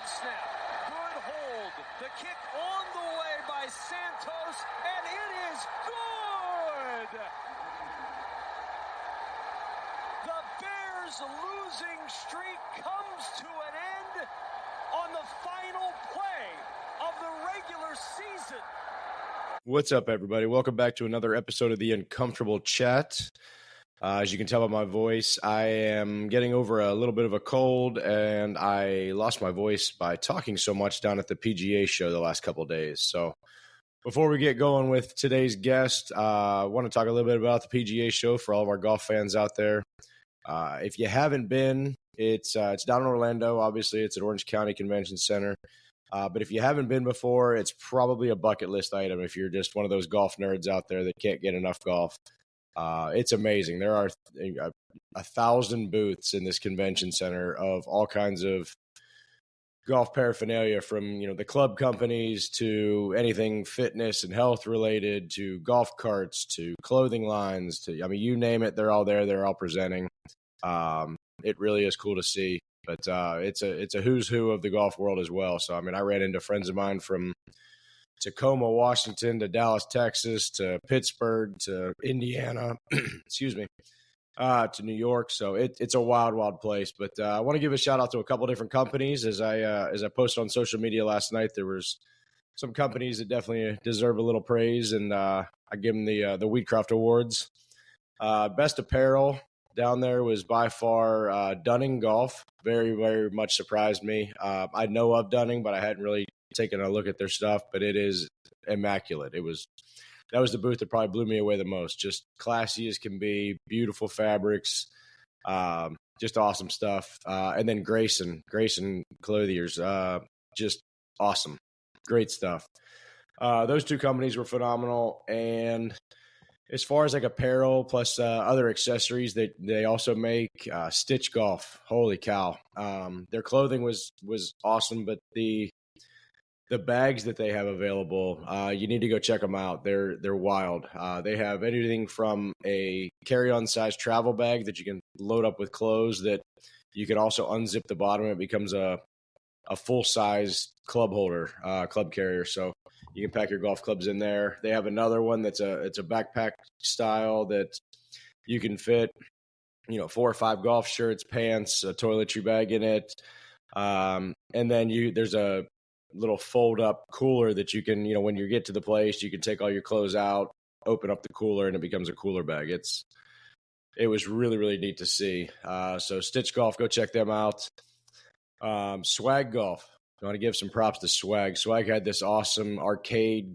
Good snap. Good hold. The kick on the way by Santos, and it is good! The Bears' losing streak comes to an end on the final play of the regular season. What's up, everybody? Welcome back to another episode of the Uncomfortable Chat. As you can tell by my voice, I am getting over a little bit of a cold, and I lost my voice by talking so much down at the PGA show the last couple of days. So before we get going with today's guest, I want to talk a little bit about the PGA show for all of our golf fans out there. If you haven't been, it's down in Orlando. Obviously, it's at Orange County Convention Center. But if you haven't been before, it's probably a bucket list item if you're just one of those golf nerds out there that can't get enough golf. It's amazing. There are 1,000 booths in this convention center of all kinds of golf paraphernalia, from the club companies to anything fitness and health related, to golf carts, to clothing lines, to you name it, they're all there. They're all presenting. It really is cool to see. But it's a who's who of the golf world as well. So I ran into friends of mine from Tacoma, Washington, to Dallas, Texas, to Pittsburgh, to Indiana, excuse me, to New York. So it's a wild, wild place. But I want to give a shout out to a couple different companies. As I posted on social media last night, there was some companies that definitely deserve a little praise, and I give them the Wheatcroft Awards. Best apparel down there was by far Dunning Golf. Very, very much surprised me. I know of Dunning, but I hadn't really taken a look at their stuff, but it is immaculate. That was the booth that probably blew me away the most. Just classy as can be, beautiful fabrics, just awesome stuff. And then Grayson Clothiers, just awesome, great stuff. Those two companies were phenomenal. And as far as like apparel plus other accessories that they also make, Stitch Golf, holy cow. Their clothing was awesome, but the bags that they have available, you need to go check them out. They're wild. They have anything from a carry-on size travel bag that you can load up with clothes that you can also unzip the bottom. It becomes a full-size club holder, club carrier. So you can pack your golf clubs in there. They have another one it's a backpack style that you can fit, 4 or 5 golf shirts, pants, a toiletry bag in it. And then there's a little fold up cooler that you can, when you get to the place, you can take all your clothes out, open up the cooler, and it becomes a cooler bag. It was really, really neat to see. So Stitch Golf, go check them out. Swag Golf, I want to give some props to Swag. Swag had this awesome arcade,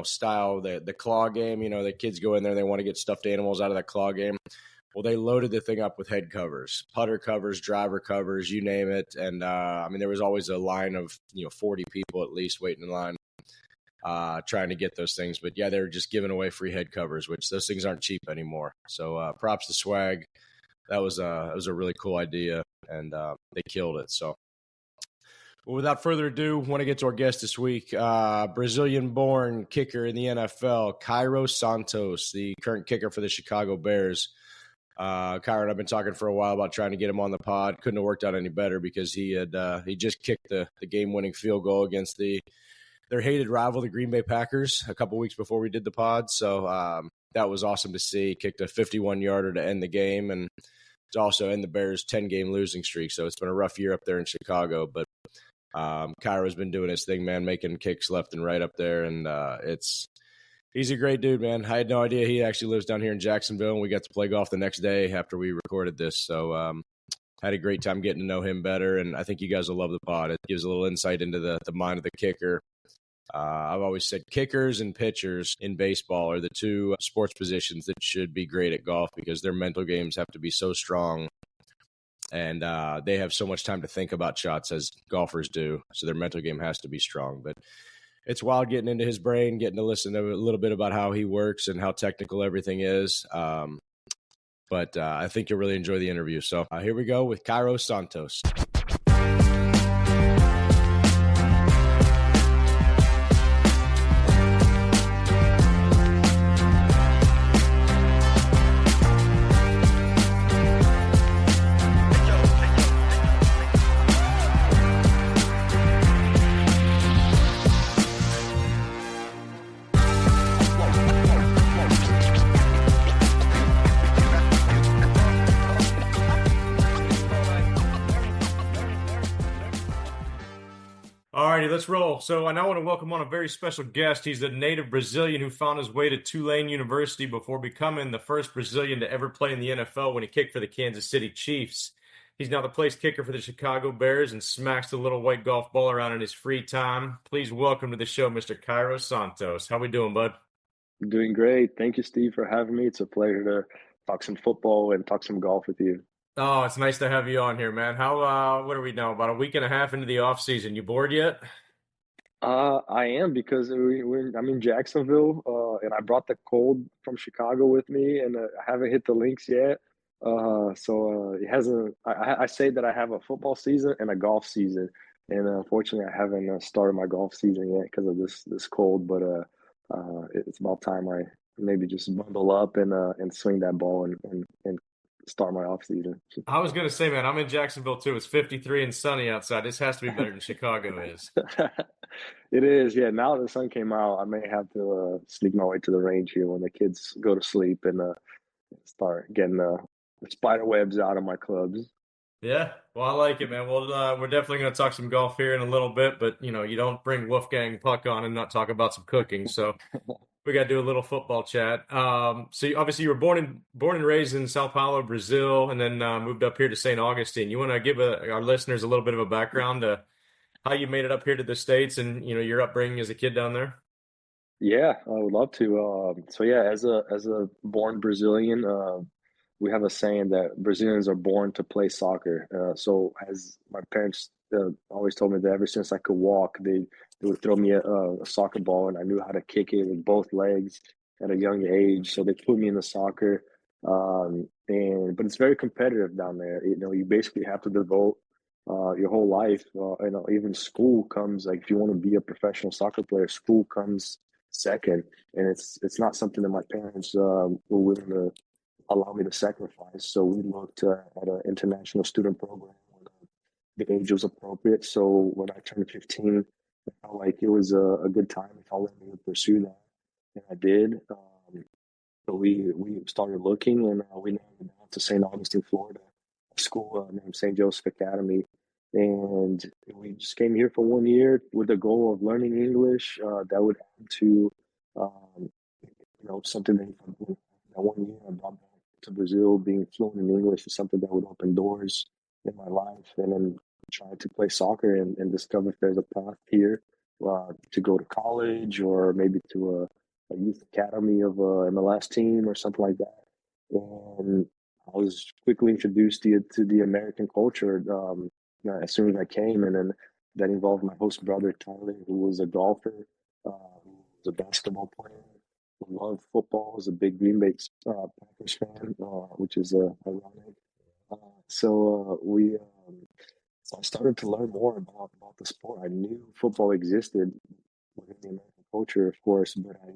style, the claw game. The kids go in there, they want to get stuffed animals out of that claw game. Well, they loaded the thing up with head covers, putter covers, driver covers, you name it. And, there was always a line of, 40 people at least waiting in line trying to get those things. But, yeah, they were just giving away free head covers, which those things aren't cheap anymore. So props to Swag. That was a really cool idea, and they killed it. So, well, without further ado, I want to get to our guest this week, Brazilian-born kicker in the NFL, Cairo Santos, the current kicker for the Chicago Bears. Cairo and I've been talking for a while about trying to get him on the pod. Couldn't have worked out any better because he just kicked the game-winning field goal against their hated rival, the Green Bay Packers, a couple weeks before we did the pod. So that was awesome to see. Kicked a 51-yarder to end the game, and to also end the Bears' 10-game losing streak. So it's been a rough year up there in Chicago, but Cairo's been doing his thing, man, making kicks left and right up there, and he's a great dude, man. I had no idea he actually lives down here in Jacksonville, and we got to play golf the next day after we recorded this. So had a great time getting to know him better, and I think you guys will love the pod. It gives a little insight into the mind of the kicker. I've always said kickers and pitchers in baseball are the two sports positions that should be great at golf because their mental games have to be so strong, and they have so much time to think about shots as golfers do. So their mental game has to be strong. But it's wild getting into his brain, getting to listen to a little bit about how he works and how technical everything is. But I think you'll really enjoy the interview. So here we go with Cairo Santos. Alrighty, let's roll. So I now want to welcome on a very special guest. He's a native Brazilian who found his way to Tulane University before becoming the first Brazilian to ever play in the NFL when he kicked for the Kansas City Chiefs. He's now the place kicker for the Chicago Bears and smacks the little white golf ball around in his free time. Please welcome to the show, Mr. Cairo Santos. How we doing, bud? Doing great. Thank you, Steve, for having me. It's a pleasure to talk some football and talk some golf with you. Oh, it's nice to have you on here, man. What are we now? About a week and a half into the off season. You bored yet? I am because I'm in Jacksonville, and I brought the cold from Chicago with me, and I haven't hit the links yet. So it hasn't. I say that I have a football season and a golf season, and unfortunately, I haven't started my golf season yet because of this cold. But it's about time I maybe just bundle up and swing that ball and start my off season. I was gonna say, man, I'm in Jacksonville too. It's 53 and sunny outside. This has to be better than Chicago is. It is, yeah. Now the sun came out, I may have to sneak my way to the range here when the kids go to sleep and start getting the spider webs out of my clubs. Yeah, well, I like it, man. Well, we're definitely going to talk some golf here in a little bit, but you don't bring Wolfgang Puck on and not talk about some cooking. So we got to do a little football chat. Obviously you were born and raised in Sao Paulo, Brazil, and then moved up here to St. Augustine. You want to give our listeners a little bit of a background to how you made it up here to the States and your upbringing as a kid down there? Yeah, I would love to. So yeah, as a born Brazilian, we have a saying that Brazilians are born to play soccer. So as my parents always told me that ever since I could walk, they would throw me a soccer ball, and I knew how to kick it with both legs at a young age. So they put me in the soccer, and but it's very competitive down there. You basically have to devote your whole life. Even school comes like if you want to be a professional soccer player, school comes second, and it's not something that my parents were willing to allow me to sacrifice. So we looked at an international student program when the age was appropriate. So when I turned 15, I felt like it was a good time if I wanted to pursue that, and I did. So we started looking, and we narrowed it down to St. Augustine, Florida, a school named St. Joseph Academy. And we just came here for 1 year with the goal of learning English. That would add to, um, something that if I did that 1 year I brought back to Brazil, being fluent in English is something that would open doors in my life. And then try to play soccer and discover if there's a path here to go to college or maybe to a youth academy of a MLS team or something like that. And I was quickly introduced to the American culture as soon as I came, and then that involved my host brother Tyler, who was a golfer, who was a basketball player, who loved football, was a big Green Bay Packers fan, which is ironic. Uh, so I started to learn more about the sport. I knew football existed within the American culture, of course, but I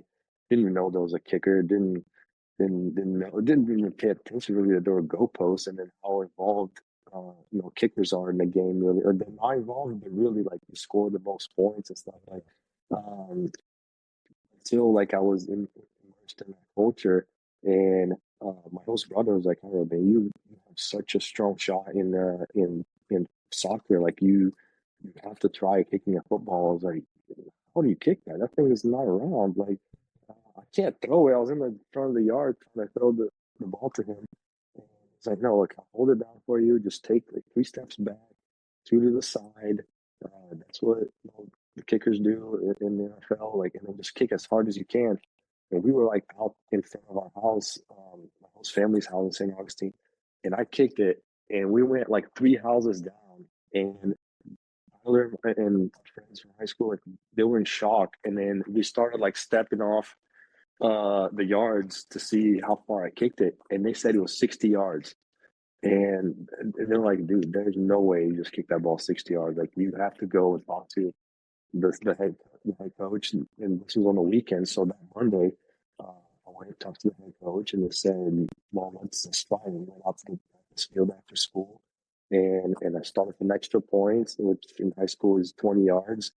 didn't even know there was a kicker. Didn't know, didn't even pay attention really that there were goalposts, and then how involved kickers are in the game. Really, or they're not involved, but really like you score the most points and stuff like. Um, until like I was immersed in that culture, and my host brother was like, "Oh man, you have such a strong shot in soccer. Like you have to try kicking a football." I was like, "How do you kick that? That thing is not around. Like I can't throw it." I was in the front of the yard trying to throw the ball to him. And he's like, "No, look, I'll hold it down for you. Just take like 3 steps back, two to the side. That's what the kickers do in the NFL. Like, and then just kick as hard as you can." And we were like out in front of our house, my host family's house in St. Augustine, and I kicked it, and we went like 3 houses down, and Tyler and friends from high school, like, they were in shock, and then we started like stepping off the yards to see how far I kicked it, and they said it was 60 yards. And they're like, "Dude, there's no way you just kick that ball 60 yards. Like, you have to go and talk to the head coach." And this was on the weekend, so that Monday, I went and talked to the head coach, and they said, "Well, let's try." And we went out to the practice field after school, and I started from extra points, which in high school is 20 yards,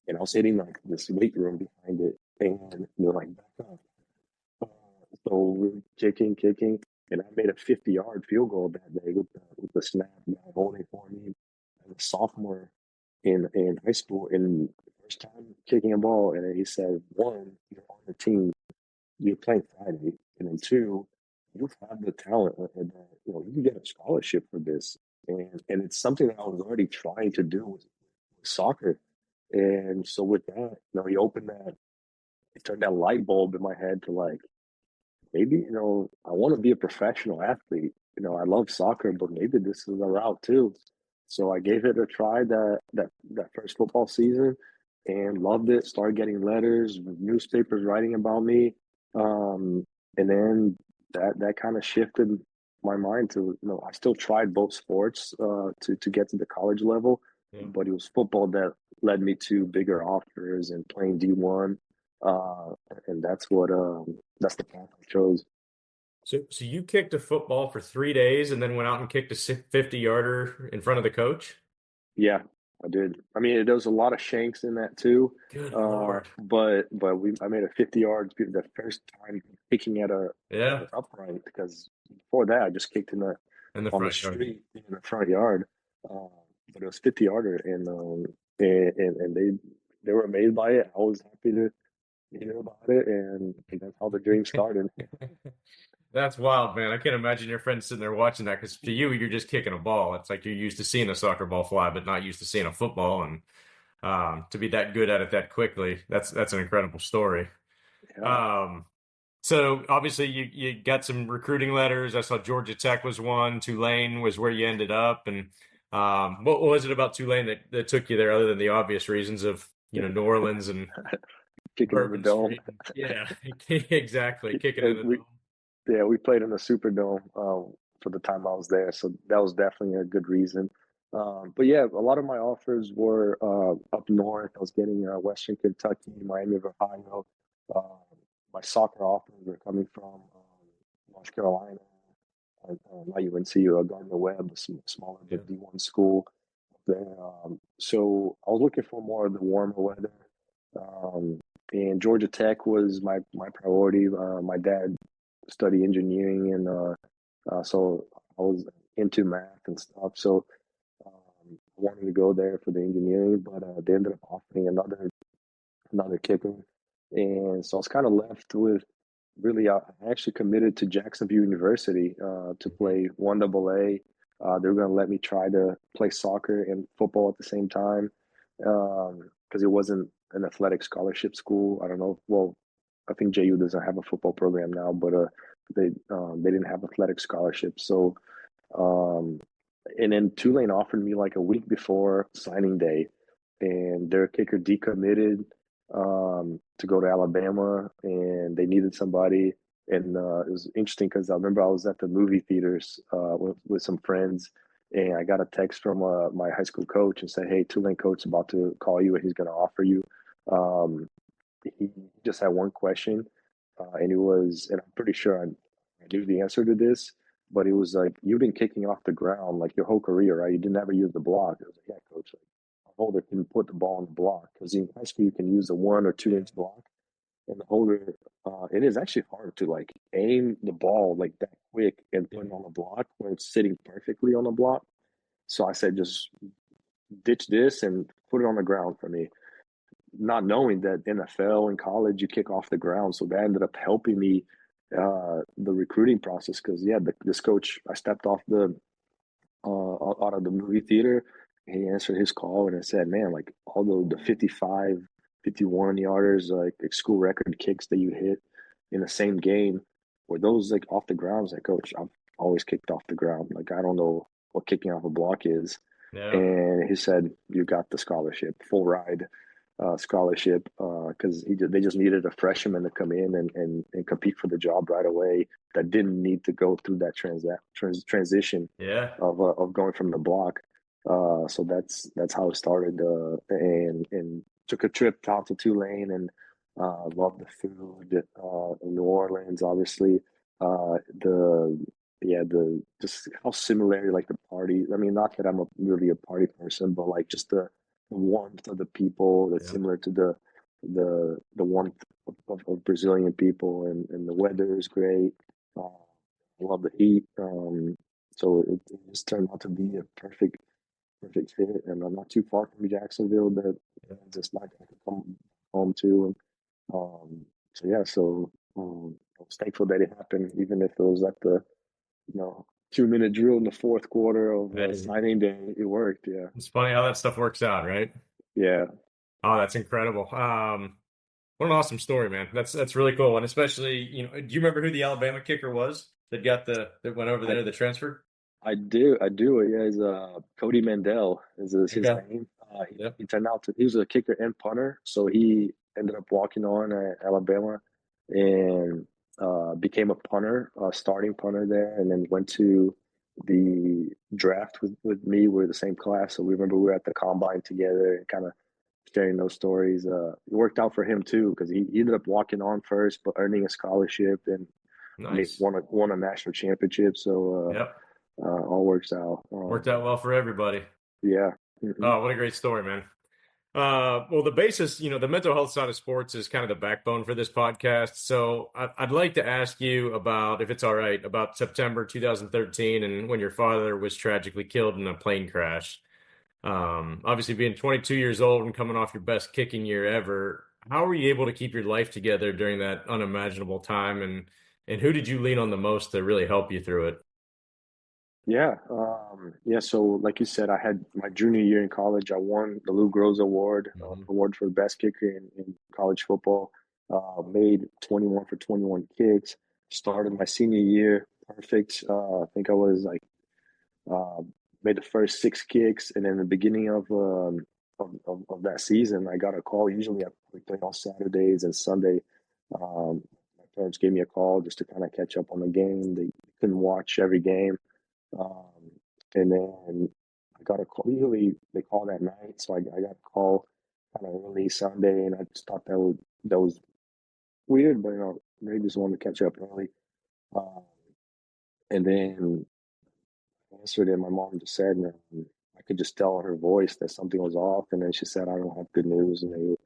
and I was hitting like this weight room behind it, and they're like, "Back up." Uh, so we were kicking, and I made a 50-yard field goal that day with the snap guy holding for me as a sophomore in high school, and first time kicking a ball, and then he said, one, you're on the team, you're playing Friday, and then two, you have the talent, and you can get a scholarship for this, and it's something that I was already trying to do with soccer, and so with that, he opened that, it turned that light bulb in my head to like maybe, I want to be a professional athlete. I love soccer, but maybe this is a route too. So I gave it a try that first football season and loved it. Started getting letters, newspapers writing about me. Um, and then that kind of shifted my mind to, I still tried both sports to get to the college level, Yeah. but it was football that led me to bigger offers and playing D1. Uh, and that's the path I chose. So you kicked a football for 3 days and then went out and kicked a 50-yarder in front of the coach? Yeah, I did. I mean, there was a lot of shanks in that too. Good Lord. But I made a 50 yards the first time kicking at Yeah, an upright, because before that I just kicked in the on the front yard. street in the front yard. Um, but it was 50 yarder, and they were amazed by it. I was happy to hear about it, and that's how the dream started. That's wild, man. I can't imagine your friends sitting there watching that because to you, you're just kicking a ball. It's like you're used to seeing a soccer ball fly, but not used to seeing a football. And to be that good at it that quickly, that's an incredible story. Yeah. Um, so obviously you got some recruiting letters. I saw Georgia Tech was one. Tulane was where you ended up. And what was it about Tulane that took you there, other than the obvious reasons of New Orleans and Kicking in the Bourbon dome. Street? Yeah, exactly. Kicking in And the we dome. Yeah, we played in the Superdome for the time I was there, so that was definitely a good reason. But yeah, a lot of my offers were up north. I was getting Western Kentucky, Miami of Ohio. Uh, my soccer offers were coming from North Carolina, not UNC, Gardner Webb, a smaller Yeah. but D1 school there. So I was looking for more of the warmer weather. Um, and Georgia Tech was my priority. My dad studied engineering, and so I was into math and stuff. So I wanted to go there for the engineering, but they ended up offering another kicker, and so I was kind of left with really. I actually committed to Jacksonville University to Mhm. play 1AA. They were going to let me try to play soccer and football at the same time, because it wasn't an athletic scholarship school. I don't know. Well, I think JU doesn't have a football program now, but they didn't have athletic scholarships. So um, and then Tulane offered me like a week before signing day, and their kicker decommitted to go to Alabama, and they needed somebody. And it was interesting because I remember I was at the movie theaters with some friends, and I got a text from my high school coach and said, "Hey, Tulane coach is about to call you, and he's going to offer you." Um, he just had one question, and I'm pretty sure I knew the answer to this, but it was like, "You've been kicking off the ground like your whole career, right? You didn't ever use the block." I was like, "Yeah, coach. Like, a holder can put the ball on the block, because in high school you can use a 1 or 2 inch block, and the holder, it is actually hard to like aim the ball like that quick and Yeah. put it on the block when it's sitting perfectly on the block." So I said, "Just ditch this and put it on the ground for me." Not knowing that NFL and college you kick off the ground, so that ended up helping me the recruiting process, because this coach, I stepped off the out of the movie theater, and he answered his call, and I said, "Man, like all the 55, 51 yarders, like school record kicks that you hit in the same game, were those like off the ground?" I was like, "Coach, I've always kicked off the ground. Like I don't know what kicking off a block is." Yeah. And he said, "You got the scholarship, full ride scholarship," because they just needed a freshman to come in and compete for the job right away, that didn't need to go through that transition Yeah. of going from the block. So that's how it started, and took a trip down to Tulane, and loved the food in New Orleans, obviously. The Yeah, the just how similar, like the party. I mean, not that I'm really a party person, but like just the warmth of the people that's Yeah. similar to the warmth of Brazilian people, and the weather is great. I love the heat. So it just turned out to be a perfect fit, and I'm not too far from Jacksonville that just like I could come home to. And so yeah, so I was thankful that it happened, even if it was at the 2-minute drill in the fourth quarter of Amazing. signing day. It worked. Yeah, It's funny how that stuff works out, right? yeah. Oh, that's incredible. What an awesome story, man. That's really cool. And especially, do you remember who the Alabama kicker was that went over I there, the transfer? I do. Yeah, he's Cody Mandel is his Okay. name. Yep. He turned out he was a kicker and punter, so he ended up walking on at Alabama and became a punter, starting punter there, and then went to the draft with me. We're the same class, so we remember we were at the combine together and kind of sharing those stories. It worked out for him too because he ended up walking on first, but earning a scholarship and Nice. won a national championship. So. Yep. All works out. Worked out well for everybody. Yeah. Hmm. Oh, what a great story, man. Well, the basis, the mental health side of sports is kind of the backbone for this podcast. So I'd like to ask you about, if it's all right, about September 2013 and when your father was tragically killed in a plane crash. Obviously, being 22 years old and coming off your best kicking year ever, how were you able to keep your life together during that unimaginable time? And who did you lean on the most to really help you through it? Yeah. Yeah. So, like you said, I had my junior year in college. I won the Lou Groza Award, Mhm. award for the best kicker in college football. Made 21 for 21 kicks. Started my senior year perfect. I think I was like uh, made the first 6 kicks, and then the beginning of that season, I got a call. Usually, we play on Saturdays and Sunday. My parents gave me a call just to kind of catch up on the game. They couldn't watch every game, um, and then I got a call. Usually, they call that night, so I got a call kind of early Sunday, and I just thought that was weird, but they just wanted to catch up early. Um, and then yesterday, my mom just said, I could just tell in her voice that something was off. And then she said, I don't have good news. And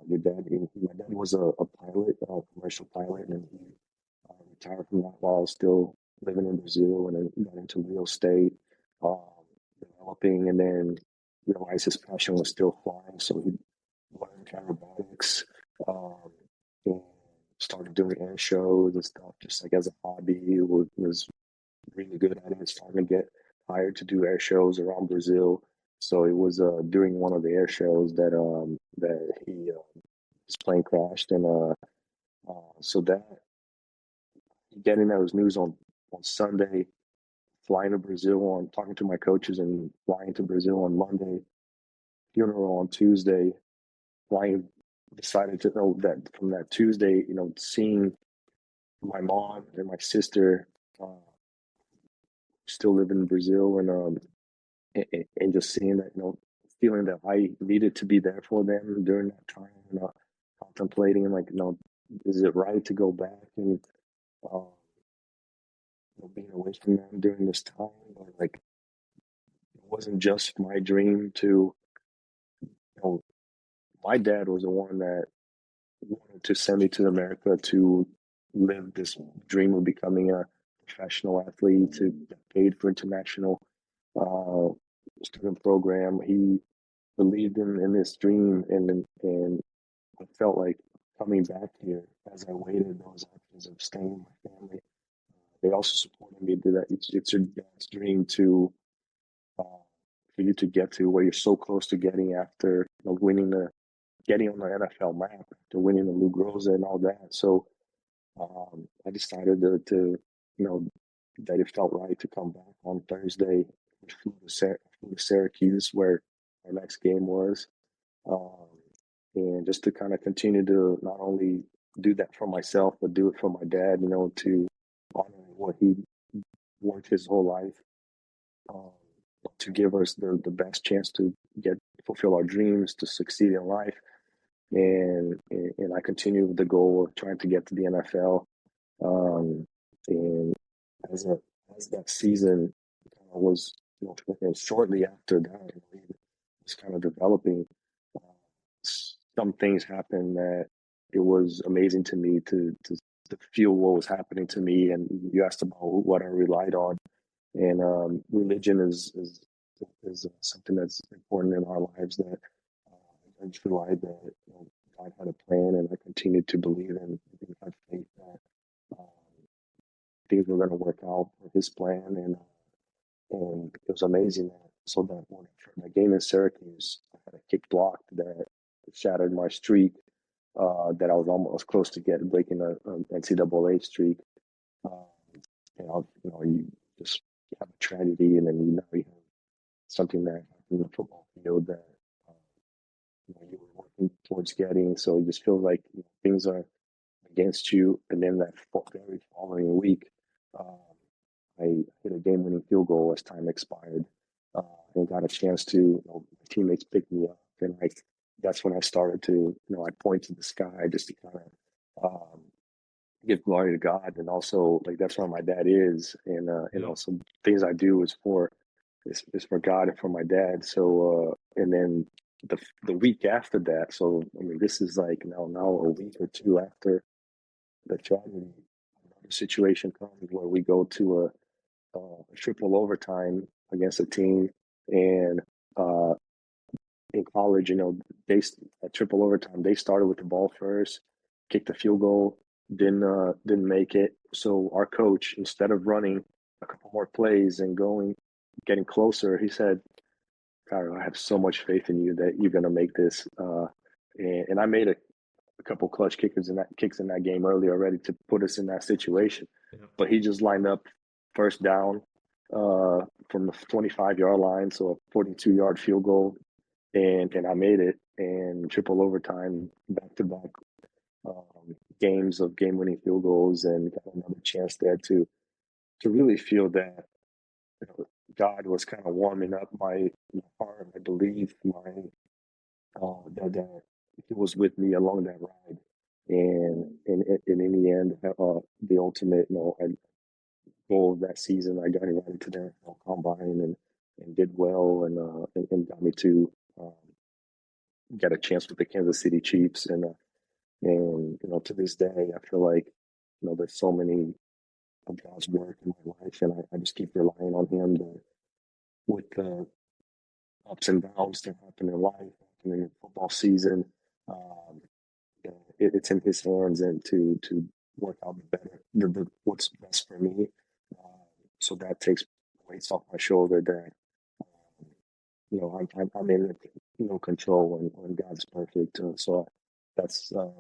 your dad, my dad was a pilot, a commercial pilot, and he retired from that while still living in Brazil and then got into real estate, um, developing, and then realized his passion was still flying. So he learned aerobatics, and started doing air shows and stuff just like as a hobby. He was really good at it. Starting to get hired to do air shows around Brazil. So it was during one of the air shows that his plane crashed, and so that getting those news on Sunday, flying to Brazil on talking to my coaches and flying to Brazil on Monday, funeral on Tuesday, flying decided to know that from that Tuesday, seeing my mom and my sister uh, still live in Brazil and just seeing that, feeling that I needed to be there for them during that time, contemplating like, is it right to go back and um, being away from them during this time? But like, it wasn't just my dream to, you know, my dad was the one that wanted to send me to America to live this dream of becoming a professional athlete, to get paid for international uh, student program. He believed in this dream, and I felt like coming back here as I waited those options of staying with my family. They also supported me that it's your dad's dream to uh, for you to get to where you're so close to getting after getting on the NFL map after winning the Lou Groza and all that. So I decided to that it felt right to come back on Thursday. We flew to Syracuse where our next game was, um, and just to kind of continue to not only do that for myself but do it for my dad. To honor what he worked his whole life, um, to give us the best chance to get fulfill our dreams, to succeed in life, and I continue with the goal of trying to get to the NFL. And as a, as that season was, and shortly after that, it was kind of developing. Some things happened that it was amazing to me to feel what was happening to me. And you asked about what I relied on, and religion is is something that's important in our lives. That I just realized that God had a plan, and I continued to believe and have faith that um, things were going to work out for His plan, and it was amazing. So that when for my game in Syracuse, I had a kick blocked that shattered my streak. That I was almost close to breaking a NCAA streak. Um, you just have a tragedy, and then you have something that happened in the football field that um, you were working towards getting. So it just feels like things are against you. And then that very following week, um, I hit a game-winning field goal as time expired, and got a chance to. My teammates picked me up, and that's when I started to. I point to the sky just to kind of give glory to God, and also like that's where my dad is, and also things I do is for God and for my dad. So and then the week after that, so I mean this is like now a week or two after the tragedy, another situation comes where we go to a triple overtime against a team, and uh, in college, they at triple overtime they started with the ball first, kicked the field goal, didn't make it. So our coach, instead of running a couple more plays and getting closer, he said, "Cairo, I have so much faith in you that you're gonna make this." And I made a couple clutch kicks in that game early already to put us in that situation. Yeah. But he just lined up first down from the 25-yard line, so a 42-yard field goal, and I made it. And triple overtime, back to back games of game winning field goals, and got another chance there to really feel that God was kind of warming up my heart. I believe that He was with me along that ride, and in the end, the ultimate goal of that season, I got invited to the NFL Combine and did well, and got me to get a chance with the Kansas City Chiefs, and to this day, I feel like there's so many of God's work in my life, and I just keep relying on Him with the ups and downs that happen in life, happen in football season. Um, it's in His hands, and to work out what's best for me. So that takes weights off my shoulder. That I'm in control when God's perfect. So that's that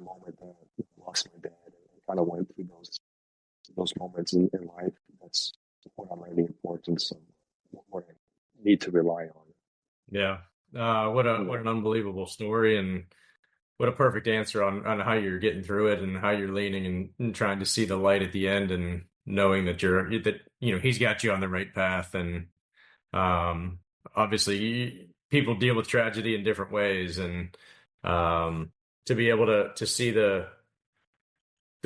moment that I lost my dad and kind of went through those moments in life. That's what I learned the importance of what I need to rely on. Yeah. What an unbelievable story, and what a perfect answer on how you're getting through it and how you're leaning and trying to see the light at the end, and knowing that He's got you on the right path. And um, obviously people deal with tragedy in different ways, and to be able to see the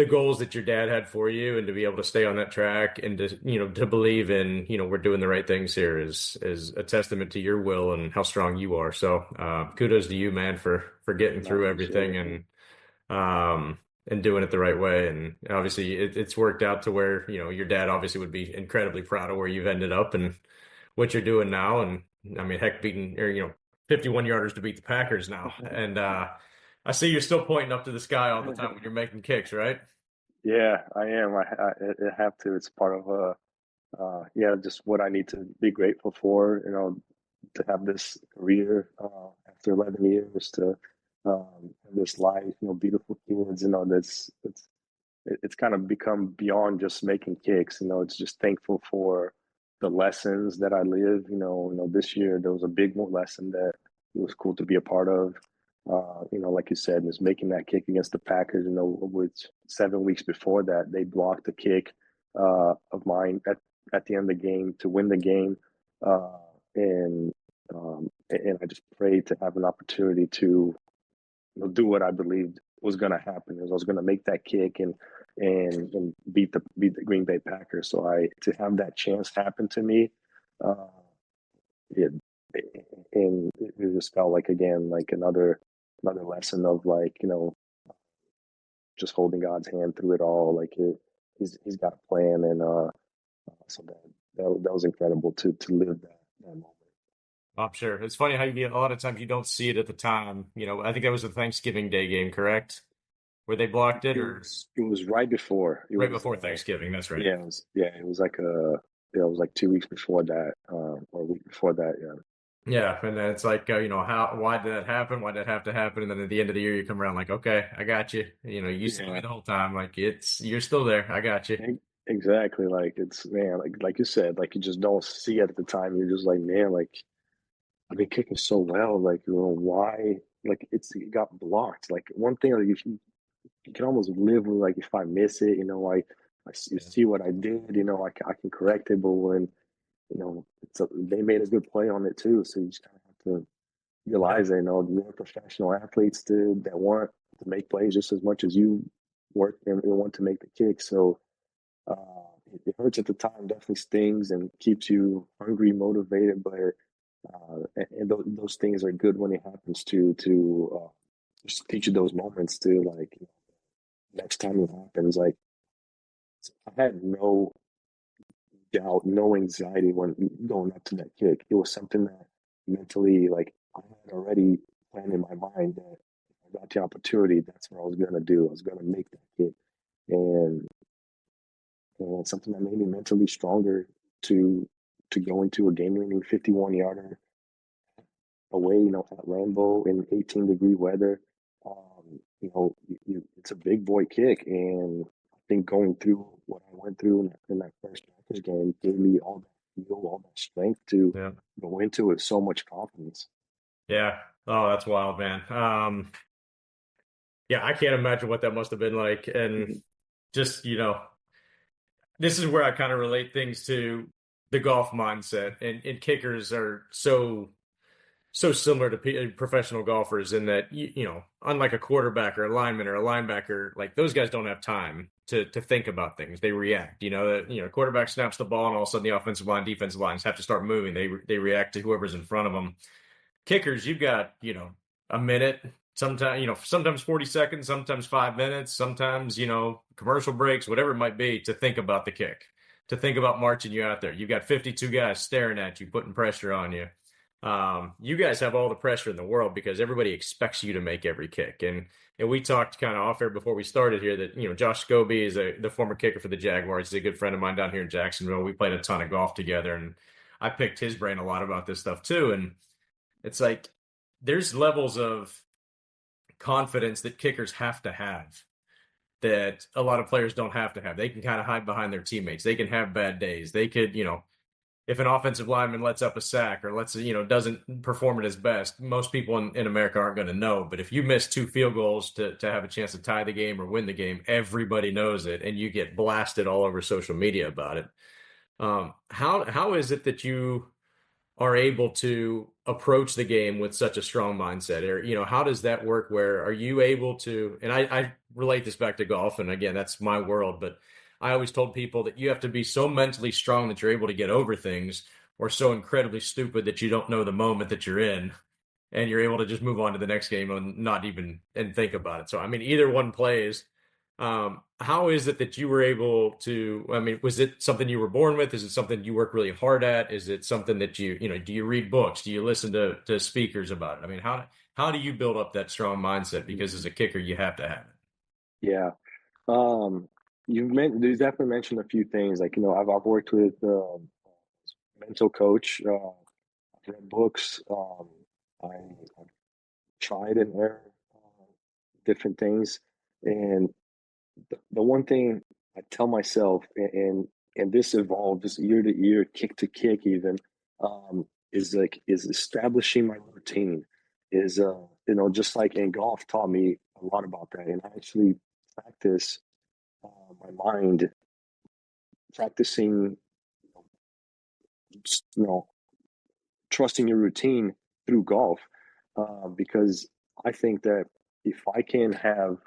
goals that your dad had for you, and to be able to stay on that track, and to believe in we're doing the right things here is a testament to your will and how strong you are. So kudos to you, man, for getting through everything, and doing it the right way. And obviously it's worked out to where your dad obviously would be incredibly proud of where you've ended up and what you're doing now. And I mean, heck, beating 51 yarders to beat the Packers now. And I see you're still pointing up to the sky all the time when you're making kicks, right? Yeah, I am. I have to. It's part of just what I need to be grateful for. To have this career after 11 years, to have this life. Beautiful kids. That's it's kind of become beyond just making kicks. It's just thankful for the lessons that I live. This year there was a big lesson that it was cool to be a part of. Like you said, is making that kick against the Packers. Which 7 weeks before that they blocked the kick of mine at the end of the game to win the game, and I just prayed to have an opportunity to do what I believed was going to happen. Is I was going to make that kick and beat the Green Bay Packers. So to have that chance happen to me, uh, it, and it just felt like again like another lesson of just holding God's hand through it all. Like he's got a plan, and so that was incredible to live that moment. I'm sure. It's funny how a lot of times you don't see it at the time. I think that was the Thanksgiving Day game, correct? Where they blocked it, or It was right before. It right was before Thanksgiving. That's right. it was like it was like 2 weeks before that, or a week before that. Yeah. Yeah, and then it's like, why did that happen? Why did that have to happen? And then at the end of the year, you come around like, okay, I got you. You saw me Yeah. the whole time. Like you're still there. I got you. Exactly. Like it's man, like you said, like you just don't see it at the time. You're just like, man, like I've been kicking so well. Like, why? Like it got blocked. Like one thing, like you can almost live with like if I miss it, you Yeah. see what I did. I can correct it. But when they made a good play on it too, so you just kind of have to Yeah. realize that they're professional athletes that want to make plays just as much as you work and want to make the kick. So it hurts at the time, definitely stings and keeps you hungry, motivated. But those things are good when it happens to just teach you those moments to like next time it happens. Like I had no doubt, no anxiety when going up to that kick. It was something that mentally, like I had already planned in my mind that if I got the opportunity, that's what I was gonna do. I was gonna make that kick, and and something that made me mentally stronger to go into a game-winning 51-yarder away, at Lambeau in 18-degree weather. It's a big boy kick, and I think going through what I went through in that first Packers game gave me all that feel, all that strength to Yeah. go into it, so much confidence. Yeah. Oh, that's wild, man. Yeah, I can't imagine what that must have been like. And Mhm. just, this is where I kind of relate things to the golf mindset. And kickers are so similar to professional golfers in that unlike a quarterback or a lineman or a linebacker, like those guys don't have time to think about things. They react. Quarterback snaps the ball and all of a sudden the offensive line, defensive lines have to start moving. They react to whoever's in front of them. Kickers, you've got a minute, sometimes 40 seconds, sometimes 5 minutes, sometimes commercial breaks, whatever it might be, to think about the kick, to think about marching you out there. You've got 52 guys staring at you, putting pressure on you. You guys have all the pressure in the world because everybody expects you to make every kick. And we talked kind of off air before we started here that Josh Scobie is the former kicker for the Jaguars. He's a good friend of mine down here in Jacksonville. We played a ton of golf together, and I picked his brain a lot about this stuff too. And it's like there's levels of confidence that kickers have to have that a lot of players don't have to have. They can kind of hide behind their teammates. They can have bad days. They could, if an offensive lineman lets up a sack or doesn't perform at his best, most people in America aren't going to know. But if you miss two field goals to have a chance to tie the game or win the game, everybody knows it, and you get blasted all over social media about it. How is it that you are able to approach the game with such a strong mindset? Or, how does that work? Where are you able to, and I relate this back to golf, and again, that's my world, but I always told people that you have to be so mentally strong that you're able to get over things, or so incredibly stupid that you don't know the moment that you're in and you're able to just move on to the next game and not even and think about it. So, I mean, either one plays. How is it that you were able to? I mean, was it something you were born with? Is it something you work really hard at? Is it something that do you read books? Do you listen to speakers about it? I mean, how do you build up that strong mindset? Because as a kicker, you have to have it. Yeah. Um, you definitely mentioned a few things. Like, I've worked with mental coach. I've read books. I've tried and error different things, and the one thing I tell myself, and this evolves year to year, kick to kick, even, is establishing my routine. Is just like in golf taught me a lot about that, and I actually practice my mind, practicing, you know, trusting your routine through golf, because I think that if I can have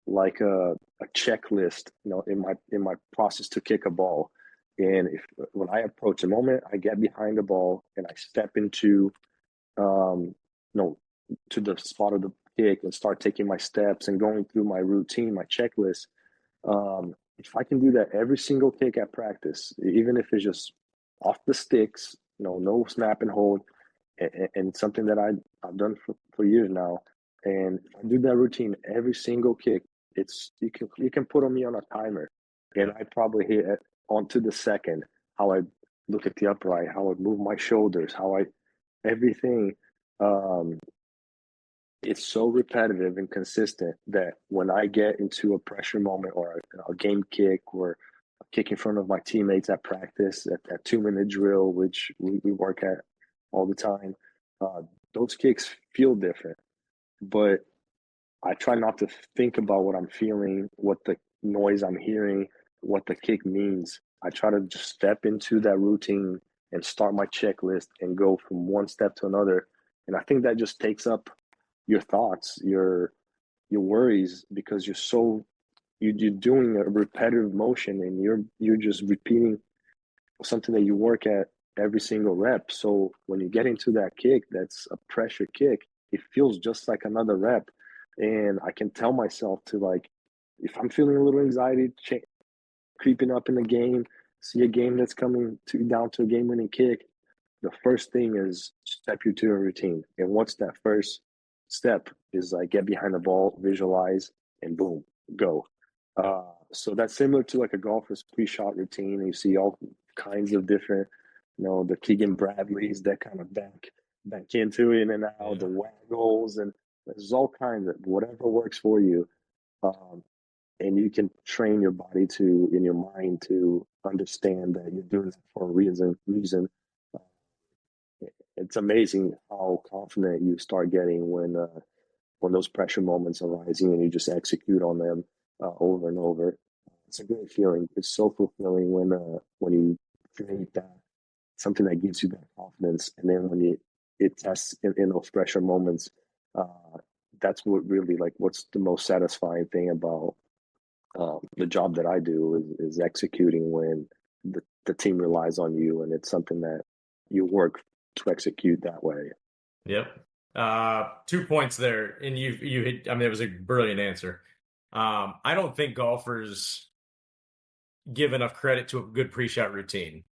like a checklist, in my process to kick a ball. And if when I approach a moment, I get behind the ball and I step into, you know, to the spot of the kick and start taking my steps and going through my routine, my checklist. if I can do that every single kick at practice, even if it's just off the sticks, no snap and hold, and it's something that I've done for years now. And if I do that routine every single kick, it's you can put on me on a timer, and I probably hit it onto the second. How I look at the upright, how I move my shoulders, how I everything. Um, it's so repetitive and consistent that when I get into a pressure moment or a game kick or a kick in front of my teammates at practice at that 2 minute drill, which we work at all the time, uh, those kicks feel different. But I try not to think about what I'm feeling, what the noise I'm hearing, what the kick means. I try to just step into that routine and start my checklist and go from one step to another. And I think that just takes up your thoughts, your worries, because you're doing a repetitive motion and you're just repeating something that you work at every single rep. So when you get into that kick, that's a pressure kick, it feels just like another rep. And I can tell myself to, like, if I'm feeling a little anxiety creeping up in the game, see a game that's coming down to a game winning kick, the first thing is step you to a routine. And what's that first step is like get behind the ball, visualize, and boom, go. So that's similar to like a golfer's pre-shot routine. You see all kinds of different, the Keegan Bradleys that kind of back into in and out, the waggles, and there's all kinds of whatever works for you. Um, and you can train your body to, in your mind, to understand that you're doing it for a reason. Uh, it's amazing how confident you start getting when those pressure moments are rising and you just execute on them over and over. It's a great feeling. It's so fulfilling when you create that, something that gives you that confidence, and then when it tests in those pressure moments, uh, that's what really, like, what's the most satisfying thing about the job that I do is executing when the team relies on you, and it's something that you work to execute that way. Yep. 2 points there, and you hit. I mean, it was a brilliant answer. I don't think golfers give enough credit to a good pre-shot routine.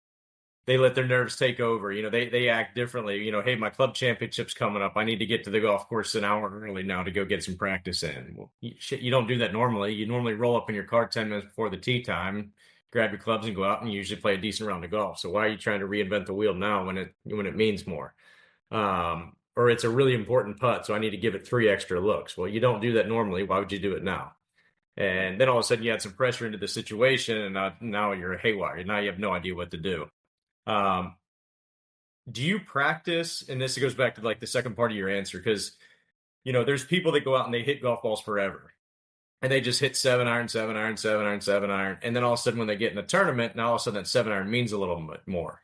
They let their nerves take over. They act differently. Hey, my club championship's coming up. I need to get to the golf course an hour early now to go get some practice in. Well, you don't do that normally. You normally roll up in your car 10 minutes before the tee time, grab your clubs, and go out and usually play a decent round of golf. So why are you trying to reinvent the wheel now when it means more? Or it's a really important putt, so I need to give it 3 extra looks. Well, you don't do that normally. Why would you do it now? And then all of a sudden you add some pressure into the situation, and now you're haywire. Now you have no idea what to do. Um, do you practice? And this goes back to like the second part of your answer, because there's people that go out and they hit golf balls forever, and they just hit 7-iron, 7-iron, 7-iron, 7-iron, and then all of a sudden when they get in a tournament, now all of a sudden that 7-iron means a little bit more.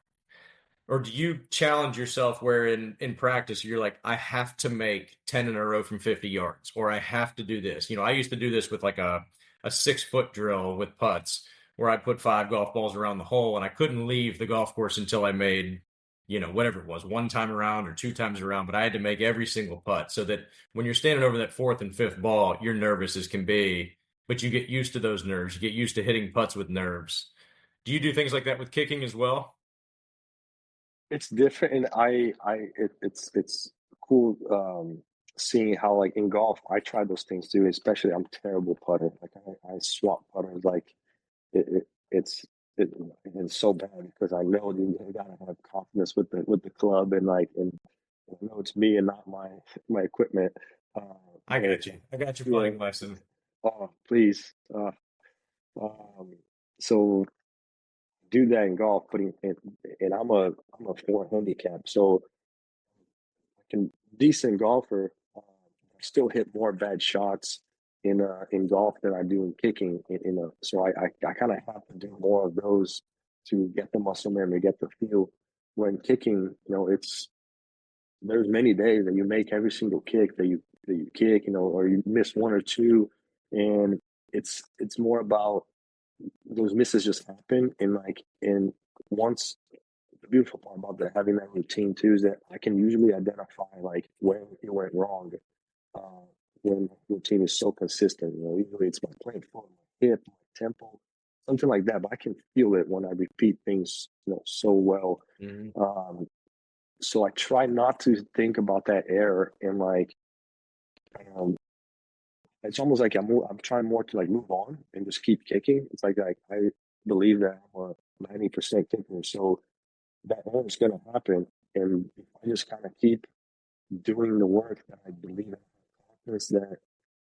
Or do you challenge yourself where in practice you're like, I have to make 10 in a row from 50 yards, or I have to do this? I used to do this with like a 6-foot drill with putts where I put 5 golf balls around the hole, and I couldn't leave the golf course until I made, whatever it was, 1 time around or 2 times around, but I had to make every single putt so that when you're standing over that 4th and 5th ball, you're nervous as can be, but you get used to those nerves. You get used to hitting putts with nerves. Do you do things like that with kicking as well? It's different, and it's cool seeing how, like, in golf I try those things too. Especially, I'm terrible putter. Like, I swap putters like it, it's it, it's so bad because I know you gotta have confidence with the club, and I know it's me and not my equipment. Uh, I but got you. I got your yeah, putting lesson. oh please. Um, so do that in golf, and I'm a 4 handicap, so I can decent golfer. Still hit more bad shots in golf than I do in kicking. So I kind of have to do more of those to get the muscle memory, get the feel. When kicking, it's there's many days that you make every single kick that you kick, or you miss one or two, and it's more about those misses just happen, and once the beautiful part about having that routine too is that I can usually identify like where it went wrong uh, when routine is so consistent. Usually it's my playing foot, my hip, my tempo. something like that. But I can feel it when I repeat things, so well. Mhm. So I try not to think about that error, and like, it's almost like I'm trying more to like move on and just keep kicking. It's like I believe that I'm a 90% kicker, so that error is going to happen, and if I just kind of keep doing the work that I believe in, confidence that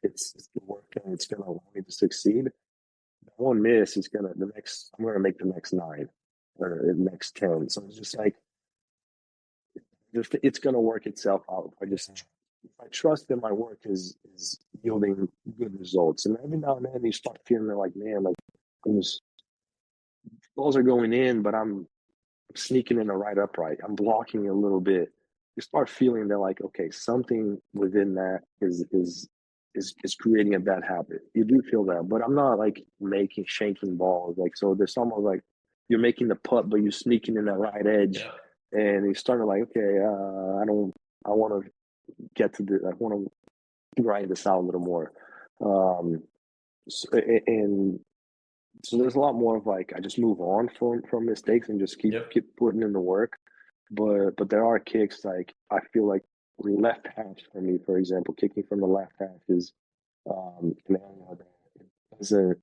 it's the work and it's going to allow me to succeed. That one miss is gonna the next. I'm gonna make the next 9 or the next 10. So it's just like it's gonna work itself out. If I trust that my work is yielding good results, and every now and then you start feeling like, man, like I'm just, balls are going in, but I'm sneaking in the right upright. I'm blocking a little bit. You start feeling that like, okay, something within that is creating a bad habit. You do feel that, but I'm not like making shanking balls. Like, so there's almost like you're making the putt, but you're sneaking in that right edge, and you're starting to like, okay, I want to get to I want to grind this out a little more. And so there's a lot more of like I just move on from mistakes and just keep putting in the work. But there are kicks like I feel like left hash for me, for example, kicking from the left hash is an area that it doesn't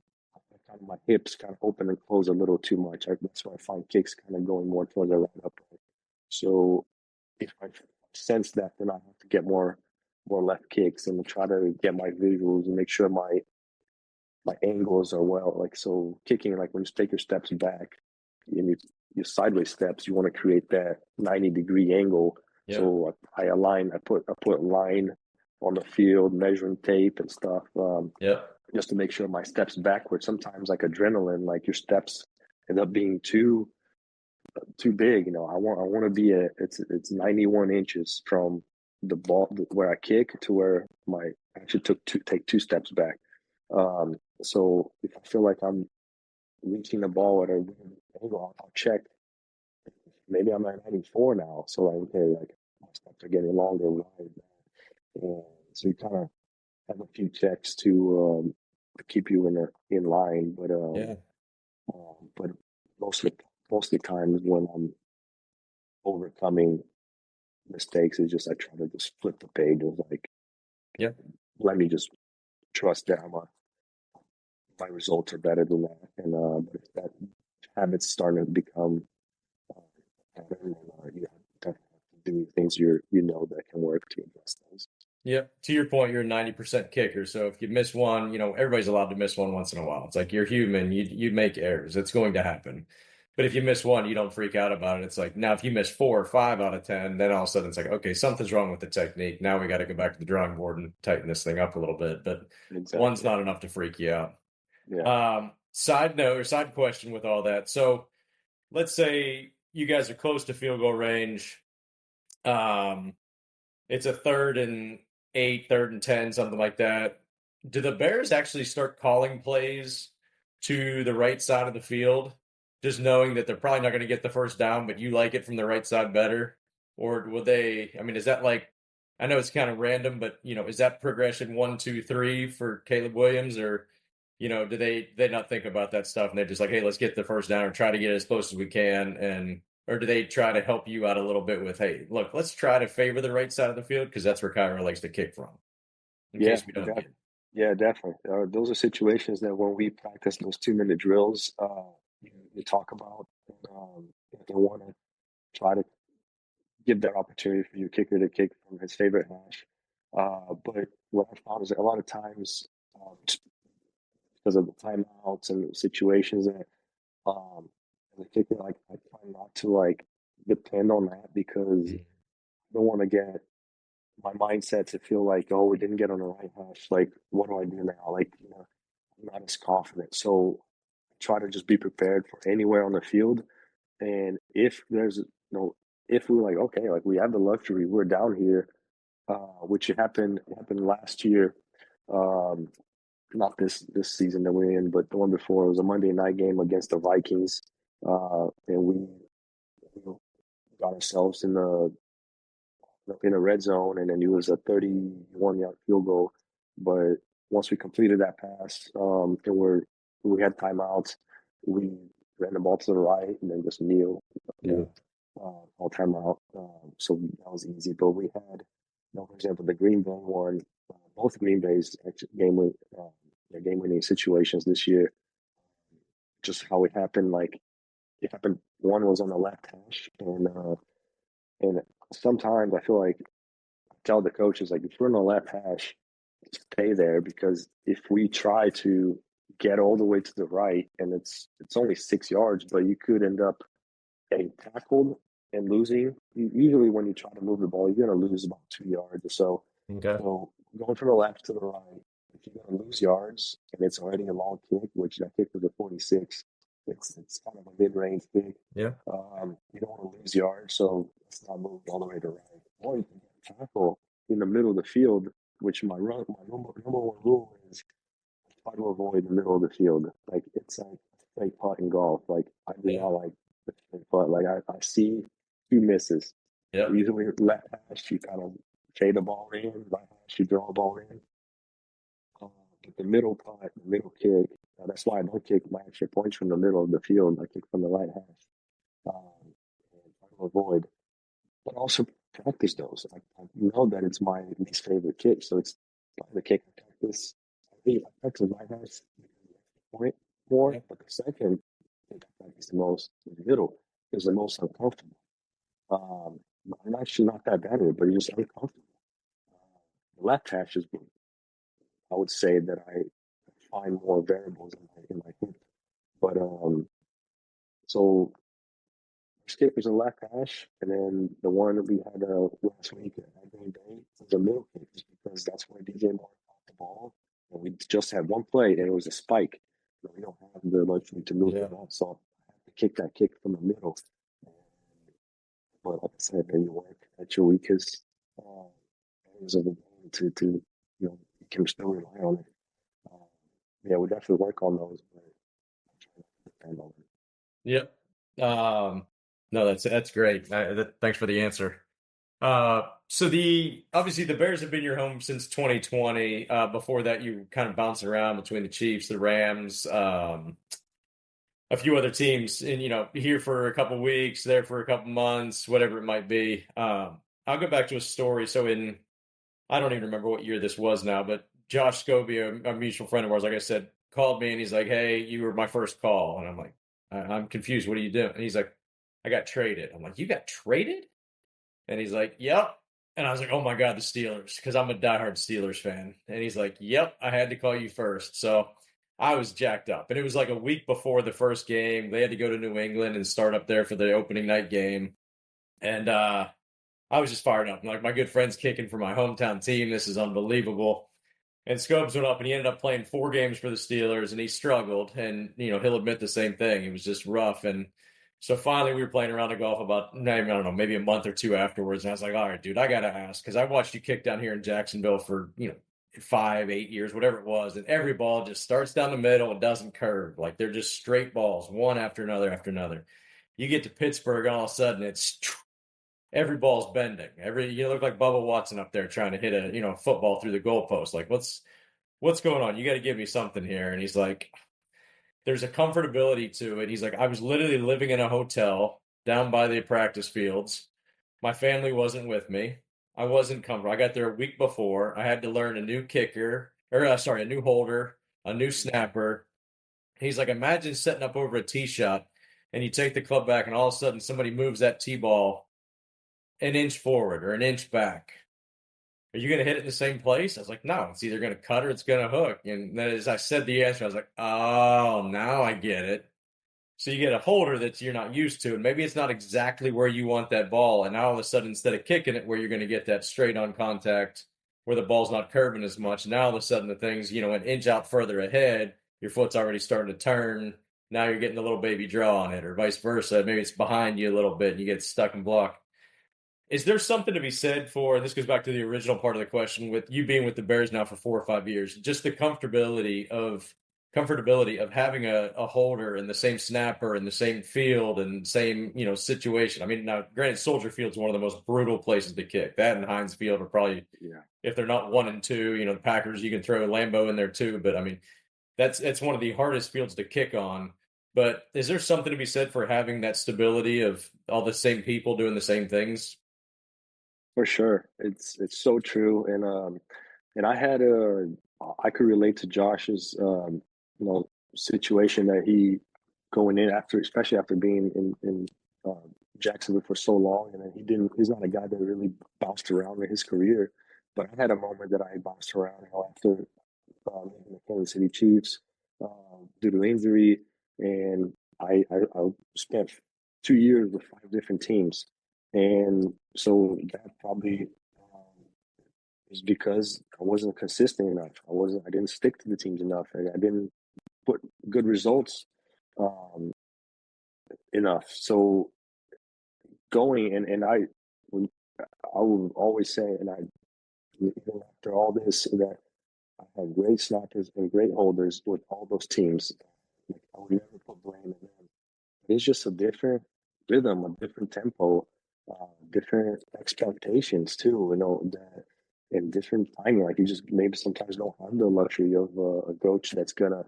kind of my hips kind of open and close a little too much. That's why I find kicks kind of going more towards the right upright. So if I sense that, then I have to get more left kicks and try to get my visuals and make sure my angles are well. Like, so kicking, like when you take your steps back and your sideways steps, you want to create that 90-degree angle. Yeah. So I put line on the field, measuring tape and stuff. Just to make sure my steps backward. Sometimes like adrenaline, like your steps end up being too big. I want to be it's 91 inches from the ball where I kick to where I actually take 2 steps back. So if I feel like I'm reaching the ball at a angle, I'll check. Maybe I'm at 94 now, so like, okay, like my steps are getting longer, wide, and so you kind of have a few checks to keep you in line. But most of the times when I'm overcoming mistakes, is just I try to just flip the page of like, let me just trust that my results are better than that. And but if that habit's starting to become better, you have to do things that can work to address those. Yep. To your point, you're a 90% kicker. So if you miss one, everybody's allowed to miss one once in a while. It's like you're human. You make errors. It's going to happen. But if you miss one, you don't freak out about it. It's like now if you miss 4 or 5 out of 10, then all of a sudden it's like, okay, something's wrong with the technique. Now we got to go back to the drawing board and tighten this thing up a little bit. But one's not enough to freak you out. Yeah. Side note or side question with all that. So let's say you guys are close to field goal range. It's a 3rd and 8, 3rd and 10, something like that. Do the Bears actually start calling plays to the right side of the field, just knowing that they're probably not going to get the first down, but you like it from the right side better? Or will they, is that like, I know it's kind of random, but, is that progression 1, 2, 3 for Caleb Williams? Or, do they not think about that stuff and they're just like, hey, let's get the first down or try to get as close as we can? Or do they try to help you out a little bit with, hey, look, let's try to favor the right side of the field because that's where Cairo likes to kick from, in case we don't get it. Yeah, definitely. Those are situations that when we practice those 2-minute drills, you talk about, and want to try to give that opportunity for your kicker to kick from his favorite hash. But what I found is that a lot of times, just because of the timeouts and the situations that as a kicker, like I try not to like depend on that because I don't want to get my mindset to feel like, oh, we didn't get on the right hash. Like, what do I do now? Like, I'm not as confident. So I try to just be prepared for anywhere on the field. And if there's if we're like, okay, like we have the luxury, we're down here, which happened last year. Not this season that we're in, but the one before. It was a Monday night game against the Vikings, and we got ourselves in a red zone, and then it was a 31-yard field goal. But once we completed that pass, and we had timeouts, we ran the ball to the right and then just kneel, Yeah. all timeout. So that was easy. But we had, for example, the Green Bay one, both Green Bay's game winning situations this year. Just how it happened, like it happened. One was on the left hash, and sometimes I feel like I tell the coaches like if you're on the left hash, stay there because if we try to get all the way to the right and it's only 6 yards, but you could end up getting tackled and losing. Usually, when you try to move the ball, you're going to lose about 2 yards or so. Okay. So going from the left to the right, if you're going to lose yards and it's already a long kick, which that kick was a 46, it's kind of a mid-range kick. Yeah. You don't want to lose yards, so let's not move all the way to the right. Or you can get a tackle in the middle of the field, which my number one rule is try to avoid the middle of the field. Like it's like straight putt in golf. Like I do not like the straight putt. Like I see two misses. Yeah. Usually left hash, you kind of fade the ball in. Right hash, you draw a ball in. But the middle putt, the middle kick. That's why I don't kick my extra points from the middle of the field. I kick from the right hash. And try to avoid. But also practice those. I know that it's my least favorite kick, so it's the kick I practice. I think I practice my hash point more, but the second kick I practice the most, the middle, is the most uncomfortable. I'm actually not that bad at it, but it's just uncomfortable. The left hash is, I would say that I find more variables in my hip. But so skip is a left hash, and then the one that we had last week at Green Bay was a middle kick, just because that's where DJ Moore caught the ball, and we just had one play, and it was a spike. So we don't have the luxury to move the ball, so I have to kick that kick from the middle. But like I said, you work at your weakest areas of the game to you can still rely on it. Yeah, we definitely work on those, but I try not to depend on it. Yep. No, that's great. Thanks for the answer. So obviously the Bears have been your home since 2020. Before that, you kind of bounced around between the Chiefs, the Rams, a few other teams, and here for a couple weeks, there for a couple months, whatever it might be. I'll go back to a story. So I don't even remember what year this was now, but Josh Scobie, a mutual friend of ours, like I said, called me and he's like, "Hey, you were my first call," and I'm like, "I'm confused. What are you doing?" And he's like, "I got traded." I'm like, "You got traded?" And he's like, "Yep." And I was like, "Oh my God, the Steelers," because I'm a diehard Steelers fan. And he's like, "Yep, I had to call you first." So I was jacked up. And it was like a week before the first game. They had to go to New England and start up there for the opening night game. And I was just fired up. Like, my good friend's kicking for my hometown team. This is unbelievable. And Scopes went up and he ended up playing 4 games for the Steelers and he struggled. And, he'll admit the same thing. It was just rough. And so finally we were playing around the golf about, I don't know, maybe a month or two afterwards. And I was like, all right, dude, I got to ask. Because I watched you kick down here in Jacksonville for, 5, 8 years, whatever it was. And every ball just starts down the middle and doesn't curve. Like, they're just straight balls, one after another after another. You get to Pittsburgh, all of a sudden it's every ball's bending. You look like Bubba Watson up there trying to hit a football through the goalpost. Like, what's going on? You got to give me something here. And he's like, there's a comfortability to it. He's like, I was literally living in a hotel down by the practice fields. My family wasn't with me. I wasn't comfortable. I got there a week before. I had to learn a new a new holder, a new snapper. He's like, imagine setting up over a tee shot and you take the club back and all of a sudden somebody moves that tee ball an inch forward or an inch back. Are you going to hit it in the same place? I was like, no, it's either going to cut or it's going to hook. And then as I said the answer, I was like, oh, now I get it. So you get a holder that you're not used to, and maybe it's not exactly where you want that ball. And now all of a sudden, instead of kicking it where you're going to get that straight on contact where the ball's not curving as much, now all of a sudden the thing's, an inch out further ahead, your foot's already starting to turn. Now you're getting a little baby draw on it, or vice versa. Maybe it's behind you a little bit and you get stuck and block. Is there something to be said for, and this goes back to the original part of the question, with you being with the Bears now for 4 or 5 years, just the comfortability of having a holder in the same snapper in the same field and same, situation. I mean, now granted, Soldier Field's one of the most brutal places to kick. That and Heinz Field are probably, if they're not 1 and 2, the Packers, you can throw Lambeau in there too. But I mean, it's one of the hardest fields to kick on. But is there something to be said for having that stability of all the same people doing the same things? For sure. It's so true. And I could relate to Josh's situation that he going in after, especially after being in Jacksonville for so long, and then he's not a guy that really bounced around in his career. But I had a moment that I bounced around, after the Kansas City Chiefs due to injury, and I spent 2 years with 5 different teams, and so that probably is because I wasn't consistent enough. I didn't stick to the teams enough. I didn't put good results um, enough. So going and I will always say, and I even after all this, that I had great snappers and great holders with all those teams. Like, I would never put blame on them. It's just a different rhythm, a different tempo, different expectations too. That and different timing. Like, you just maybe sometimes don't have the luxury of a coach that's gonna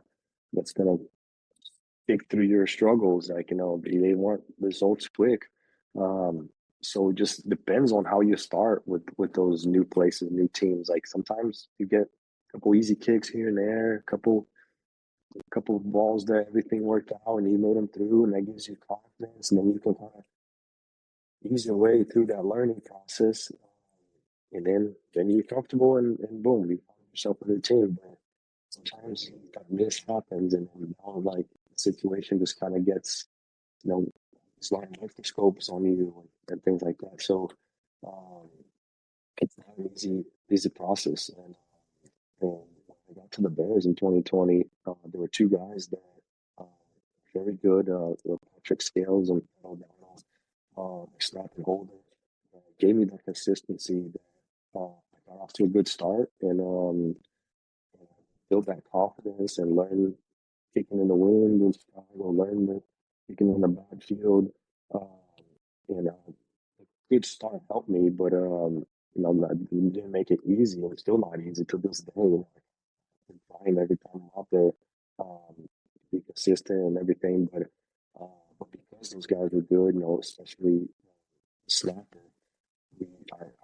think through your struggles. Like, they want results quick. Um, so it just depends on how you start with those new places, new teams. Like, sometimes you get a couple easy kicks here and there, a couple of balls that everything worked out and you made them through, and that gives you confidence, and then you can kind of ease your way through that learning process, and then you're comfortable, and boom, you find yourself with a team. But sometimes that miss happens, and then like the situation just kind of gets, you know these long microscopes on you, and things like that. So um, it's not an easy process. And when I got to the Bears in 2020, there were two guys that very good, Patrick Scales and Harold Donald, snap and holder, gave me that consistency that I got off to a good start, and build that confidence and learn kicking in the wind in Chicago, learn the kicking in the bad field. Um, and good start helped me, but it didn't make it easy. It's still not easy to this day. I'm trying every time I'm out there, to be consistent and everything. But because those guys were good, especially Snapper, we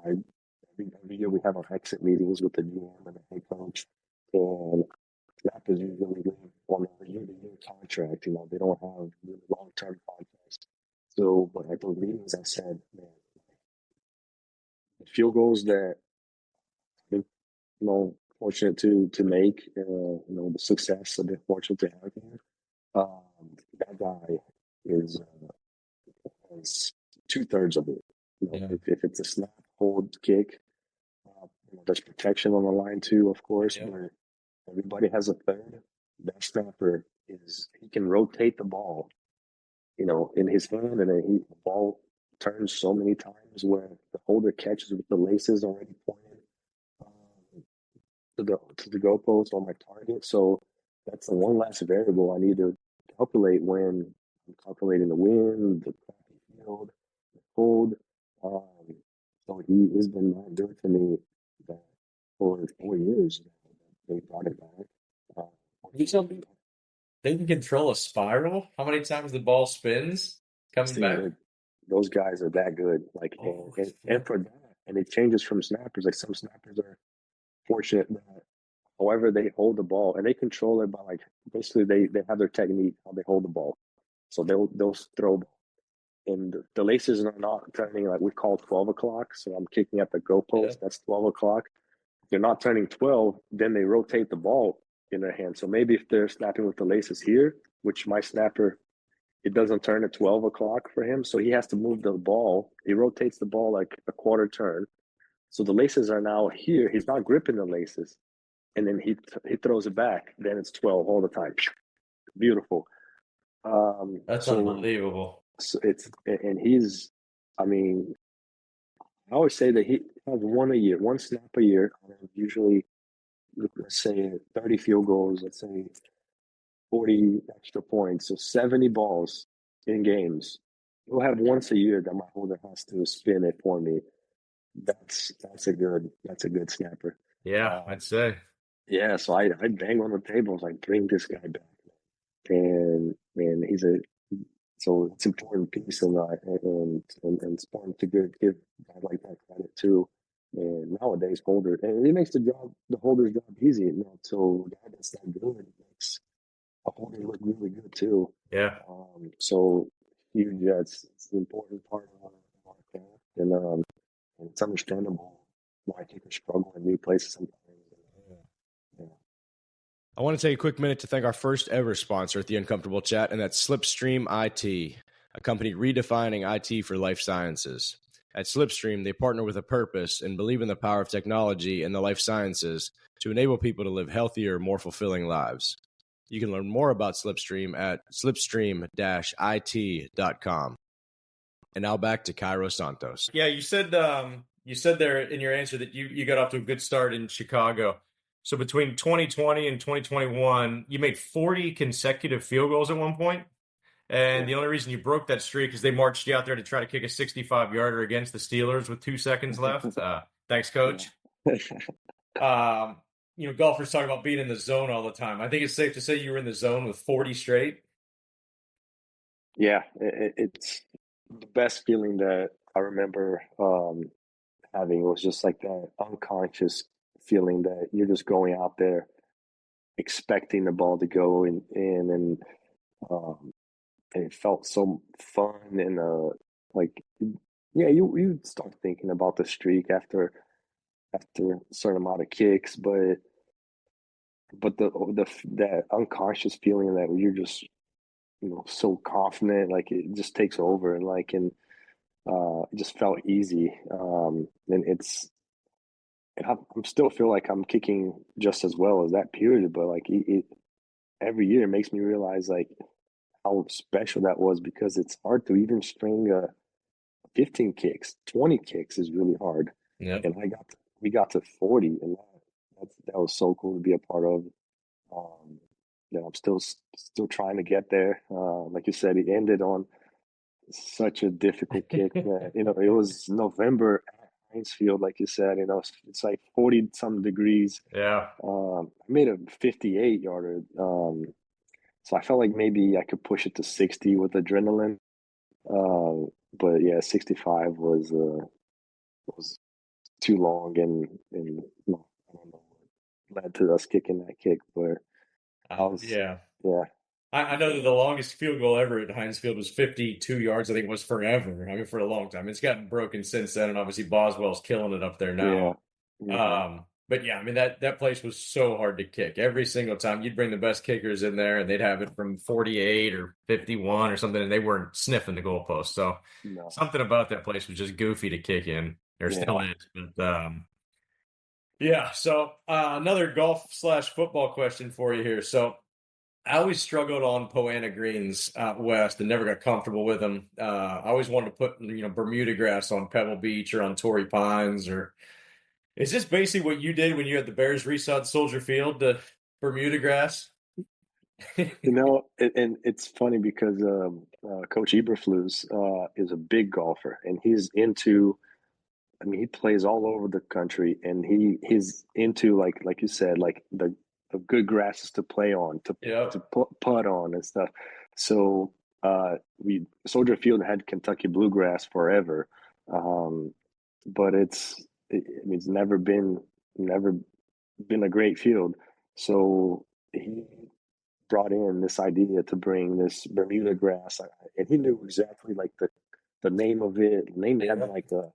I every year we have our exit meetings with the GM and the head coach, and Snappers usually live on a year-to-year contract. They don't have really long-term contracts. So, but at those meetings, I said, man, the field goals that I've been, fortunate to make, the success I've been fortunate to have here. That guy is is 2/3 of it. Yeah. If it's a snap, hold, kick, there's protection on the line too, of course. Yeah. But everybody has a third. That snapper he can rotate the ball, in his hand, and then the ball turns so many times where the holder catches with the laces already pointed um, to the goalpost on my target. So that's the one last variable I need to calculate when I'm calculating the wind, the crappy field, the cold. Um, so he has been that good to me that for 4 years they brought it back. Uh, You tell me they can control a spiral? How many times the ball spins coming See, back? those guys are that good. Like, Oh, and for that, and it changes from snappers. Like, some snappers are fortunate that however they hold the ball, and they control it by, like, basically they have their technique how they hold the ball. So they'll throw, and the laces are not turning like we call 12 o'clock. So I'm kicking at the yeah. goalpost. That's 12 o'clock. If they're not turning 12, then they rotate the ball in their hand. So maybe if they're snapping with the laces here, which my snapper, it doesn't turn at 12 o'clock for him. So he has to move the ball. He rotates the ball like a quarter turn. So the laces are now here. He's not gripping the laces. And then he throws it back. Then it's 12 all the time. Beautiful. That's unbelievable. So and I mean, I always say that he has one a year, one snap a year. Usually, let's say 30 field goals, let's say 40 extra points, so 70 balls in games. We'll have once a year that my holder has to spin it for me. That's a good snapper. Yeah, Um, I'd say. yeah, so I bang on the tables, like, bring this guy back. And and so it's an important piece, and it's important to give a guy like that credit too. And nowadays, and it makes the holder's job easy. So a guy that's that good makes a holder look really good too. Yeah. So huge. Yeah, it's an important part of our craft, and it's understandable why people struggle in new places sometimes. Yeah. I want to take a quick minute to thank our first ever sponsor at the Uncomfortable Chat, and that's Slipstream IT, a company redefining IT for life sciences. At Slipstream, they partner with a purpose and believe in the power of technology and the life sciences to enable people to live healthier, more fulfilling lives. You can learn more about Slipstream at slipstream-it.com. And now back to Cairo Santos. Yeah, you said there in your answer that you got off to a good start in Chicago. So between 2020 and 2021, you made 40 consecutive field goals at one point. And the only reason you broke that streak is they marched you out there to try to kick a 65-yarder against the Steelers with 2 seconds left. Thanks, coach. Golfers talk about being in the zone all the time. I think it's safe to say you were in the zone with 40 straight. Yeah, it's the best feeling that I remember having was just like that unconscious feeling that you're just going out there expecting the ball to go in, and it felt so fun and like yeah, you start thinking about the streak after a certain amount of kicks, but that unconscious feeling that you're just so confident, like it just takes over, and it just felt easy, and I'm still feel like I'm kicking just as well as that period, but like every year it makes me realize like how special that was, because it's hard to even string 15 kicks, 20 kicks is really hard. Yep. And we got to 40, and that was so cool to be a part of. I'm still trying to get there. Like you said, it ended on such a difficult kick that, it was November at Heinz Field, like you said, it's like 40 some degrees. Yeah. I made a 58 yarder. So I felt like maybe I could push it to 60 with adrenaline. But yeah, 65 was too long, and no, I don't know what led to us kicking that kick, but Yeah. yeah. I know that the longest field goal ever at Heinz Field was 52 yards. I think it was forever. I mean, for a long time. It's gotten broken since then, and obviously Boswell's killing it up there now. Yeah. But yeah, I mean that place was so hard to kick. Every single time you'd bring the best kickers in there, and they'd have it from 48 or 51 or something, and they weren't sniffing the goalpost. So No. something about that place was just goofy to kick in. There Yeah. still is, but yeah. So another golf/football question for you here. So I always struggled on Poa annua greens out west and never got comfortable with them. I always wanted to put, Bermuda grass on Pebble Beach or on Torrey Pines. Or is this basically what you did when you had the Bears resod Soldier Field, the Bermuda grass? And it's funny because Coach Eberflus is a big golfer, and he's into. I mean, he plays all over the country, and he's into like you said, like the good grasses to play on, to putt on and stuff. So we Soldier Field had Kentucky bluegrass forever, but it's never been a great field. So he brought in this idea to bring this Bermuda grass, and he knew exactly like the name of it. The name had like a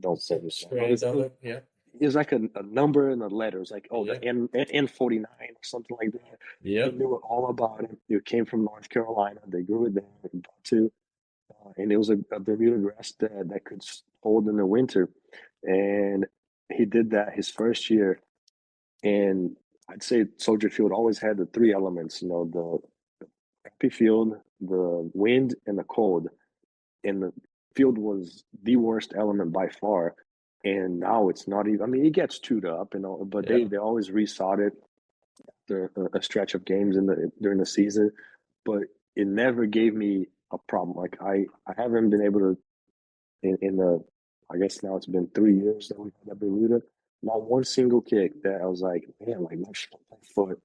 don't say this wrong. It was like a number and a letter. It was like, the N49 or something like that. Yeah. He knew all about it. It came from North Carolina. They grew it there and brought to, and it was a Bermuda grass that could hold in the winter. And he did that his first year. And I'd say Soldier Field always had the three elements, the happy field, the wind, and the cold. And the field was the worst element by far. And now it's not even. I mean, it gets chewed up, but they always resod it after a stretch of games during the season. But it never gave me a problem. Like I haven't been able to in the. I guess now it's been 3 years that we've had that Bermuda. Not one single kick that I was like, man, like my foot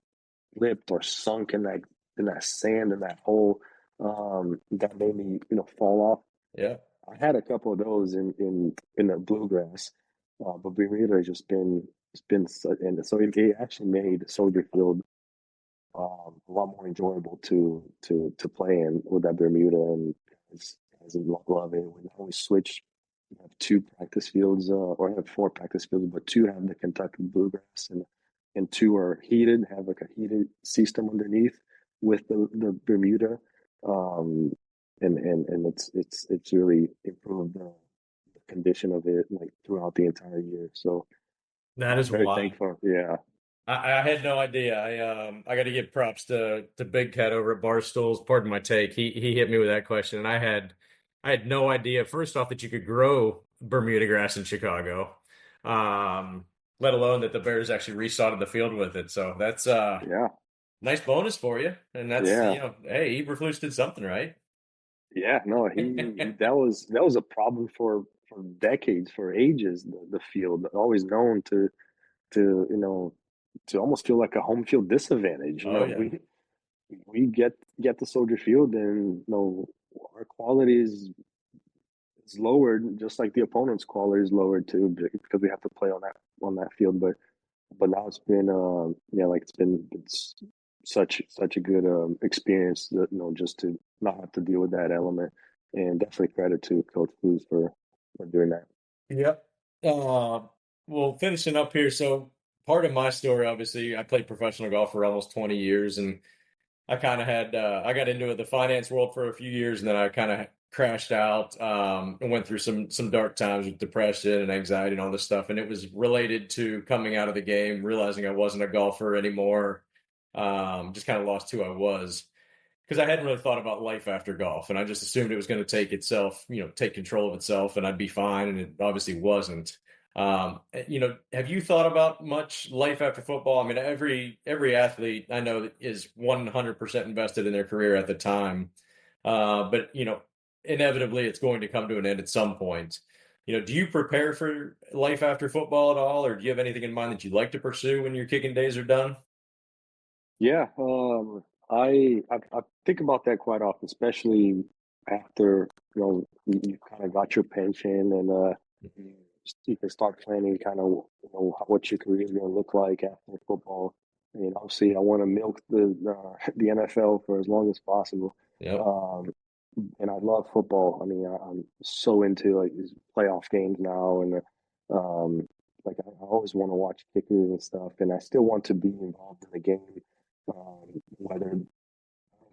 slipped or sunk in that sand in that hole, that made me fall off. Yeah. I had a couple of those in the bluegrass, but Bermuda has just been and so it actually made Soldier Field a lot more enjoyable to play in with that Bermuda, and guys love it. We always switch. We have two practice fields, or have four practice fields, but two have the Kentucky bluegrass, and two are heated, have like a heated system underneath with the Bermuda, um, and it's really improved the condition of it like throughout the entire year. So That I'm is very wild. thankful. Yeah, I had no idea. I got to give props to Big Cat over at Barstools. Pardon my take. He hit me with that question, and I had no idea. First off, that you could grow Bermuda grass in Chicago, um, let alone that the Bears actually resodded the field with it. So that's yeah, nice bonus for you. And that's yeah. hey, Eberflus did something right. Yeah, no, he that was a problem for decades, for ages. The field always known to to almost feel like a home field disadvantage. Oh yeah. We get the Soldier Field, and our quality is lowered, just like the opponent's quality is lowered too, because we have to play on that field. But now it's been yeah, like it's such a good experience that just to not have to deal with that element, and definitely credit to Coach Blues for doing that. Yep. Uh, well, finishing up here. So part of my story, obviously, I played professional golf for almost 20 years, and I kind of had I got into the finance world for a few years, and then I kind of crashed out and went through some dark times with depression and anxiety and all this stuff. And it was related to coming out of the game, realizing I wasn't a golfer anymore. Just kind of lost who I was because I hadn't really thought about life after golf, and I just assumed it was going to take itself, take control of itself, and I'd be fine, and it obviously wasn't. Have you thought about much life after football? I mean, every athlete I know that is 100% invested in their career at the time, but inevitably it's going to come to an end at some point. Do you prepare for life after football at all, or do you have anything in mind that you'd like to pursue when your kicking days are done? Yeah, I think about that quite often, especially after you kind of got your pension, and you can start planning kind of what your career is going to look like after football. And obviously, I want to milk the NFL for as long as possible. Yep. Um, and I love football. I mean, I'm so into like these playoff games now, and like I always want to watch kickers and stuff, and I still want to be involved in the game. Whether I don't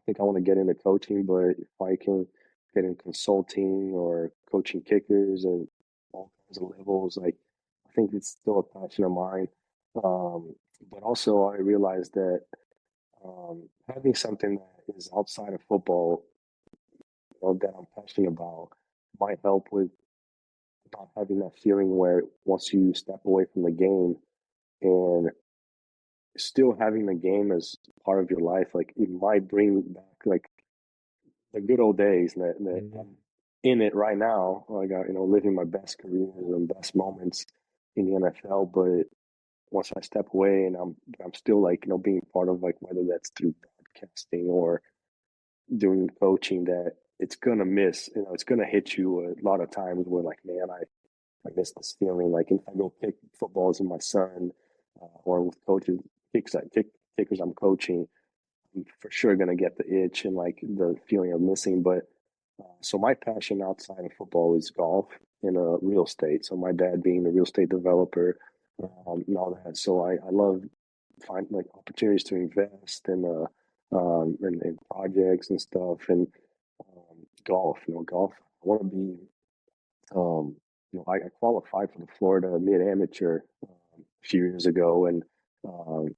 think I want to get into coaching, but if I can get in consulting or coaching kickers and all kinds of levels, like I think it's still a passion of mine. But also, I realized that having something that is outside of football, that I'm passionate about, might help with not having that feeling where once you step away from the game and still having the game as part of your life, like it might bring back like the good old days that Mhm. I'm in it right now. Like living my best career and best moments in the NFL. But once I step away and I'm still like being part of like whether that's through broadcasting or doing coaching, that it's gonna miss. It's gonna hit you a lot of times where like, man, I miss this feeling. Like if I go kick footballs with my son, or with coaches, kickers I'm coaching, I'm for sure gonna get the itch and like the feeling of missing. But so my passion outside of football is golf and real estate. So my dad being a real estate developer, and all that. So I love find like opportunities to invest in projects and stuff, and golf. Golf. I want to be I qualified for the Florida Mid Amateur a few years ago, and um,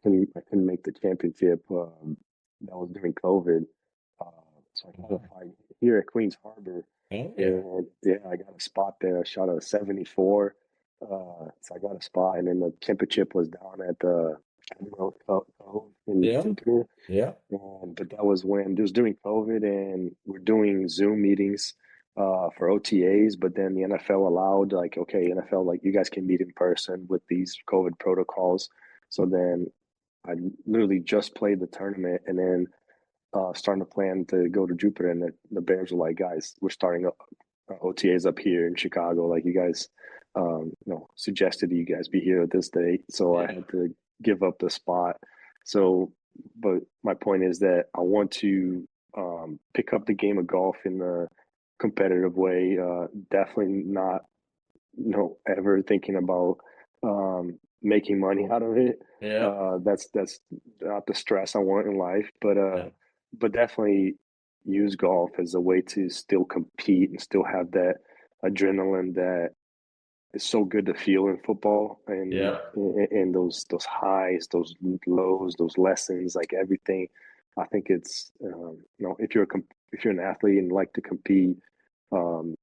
I couldn't make the championship. That was during COVID, uh, so I Oh, qualified here at Queens Harbor, oh, yeah. and yeah, I got a spot there. I shot a 74, so I got a spot, and then the championship was down at Admiral Cove in Yeah. Jupiter. Yeah. But that was when it was during COVID, and we're doing Zoom meetings for OTAs. But then the NFL allowed, like, okay, NFL, like, you guys can meet in person with these COVID protocols. So then I literally just played the tournament, and then starting to plan to go to Jupiter, and the Bears were like, guys, we're starting OTAs up here in Chicago. Like, you guys, suggested you guys be here at this date, so I had to give up the spot. So, but my point is that I want to pick up the game of golf in a competitive way. Definitely not, ever thinking about making money out of it. That's not the stress I want in life, but definitely use golf as a way to still compete and still have that adrenaline that is so good to feel in football, and those highs, those lows, those lessons, like everything. I think it's if you're an athlete and like to compete, um,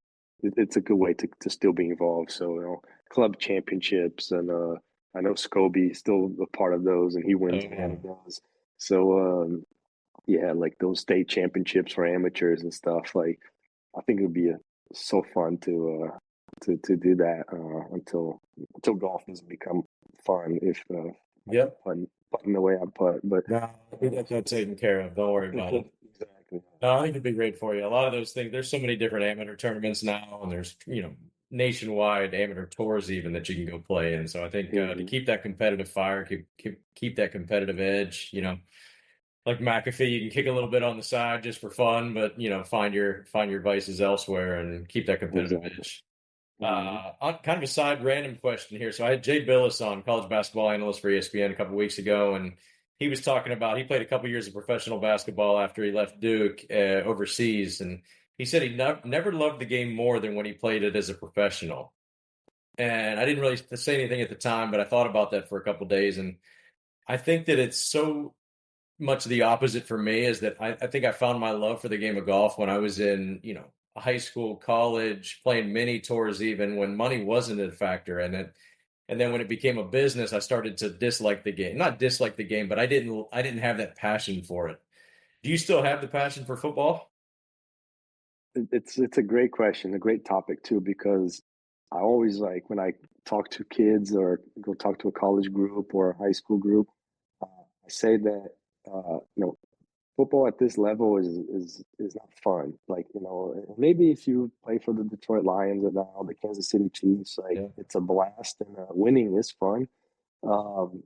it's a good way to still be involved. So club championships, and I know Scobie still a part of those, and he wins a lot of those. So yeah, like those state championships for amateurs and stuff. Like, I think it would be so fun to do that until golf doesn't become fun. If putting the way I putt, but No, that's not taken care of. Don't worry about it. exactly. No, I think it'd be great for you. A lot of those things, there's so many different amateur tournaments now, and there's, nationwide amateur tours even that you can go play in. So I think to keep that competitive fire, keep that competitive edge, like McAfee, you can kick a little bit on the side just for fun, but find your vices elsewhere and keep that competitive edge. On kind of a side random question here. So I had Jay Billis on, college basketball analyst for ESPN, a couple weeks ago, and he was talking about he played a couple years of professional basketball after he left Duke overseas, and he said he never loved the game more than when he played it as a professional. And I didn't really say anything at the time, but I thought about that for a couple days, and I think that it's so much the opposite for me. Is that I think I found my love for the game of golf when I was in, high school, college, playing mini tours, even when money wasn't a factor in it. And then when it became a business, I started to dislike the game. Not dislike the game, but I didn't have that passion for it. Do you still have the passion for football? It's a great question, a great topic too, because I always, like, when I talk to kids or go talk to a college group or a high school group, I say that football at this level is not fun. Like, maybe if you play for the Detroit Lions or now the Kansas City Chiefs, like, it's a blast, and winning is fun. Um,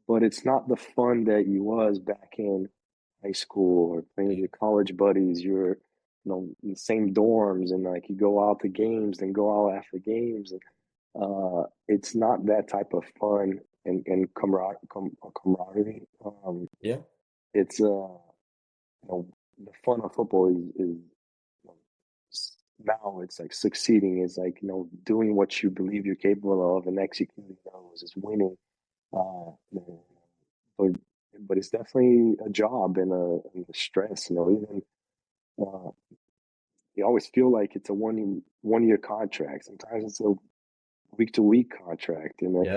but it's not the fun that you was back in high school or playing with your college buddies. You're, in the same dorms, and like you go out to games, then go out after games, and it's not that type of fun and camaraderie. It's the fun of football is now it's like succeeding. Is like, doing what you believe you're capable of and executing those, is winning. Uh, but it's definitely a job and a stress. Even you always feel like it's a one year contract. Sometimes it's a week to week contract, and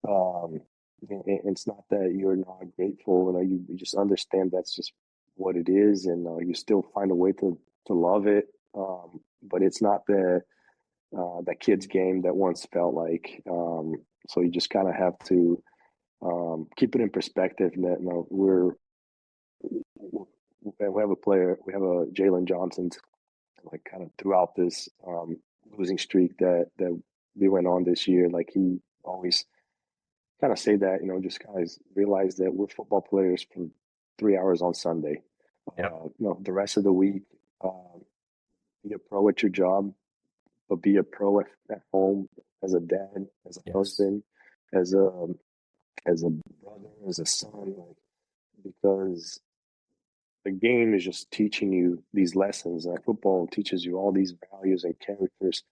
um, it's not that you're not grateful. You just understand that's just what it is, and you still find a way to love it. But it's not that kid's game that once felt like. So you just kind of have to keep it in perspective. That we have a player, we have a Jalen Johnson, like, kind of throughout this losing streak that we went on this year. Like, he always kind of say that, just kind of realize that we're football players for 3 hours on Sunday. The rest of the week, be a pro at your job, but be a pro at home, as a dad, as a husband, as a brother, as a son, like, because the game is just teaching you these lessons. Like, football teaches you all these values and characters,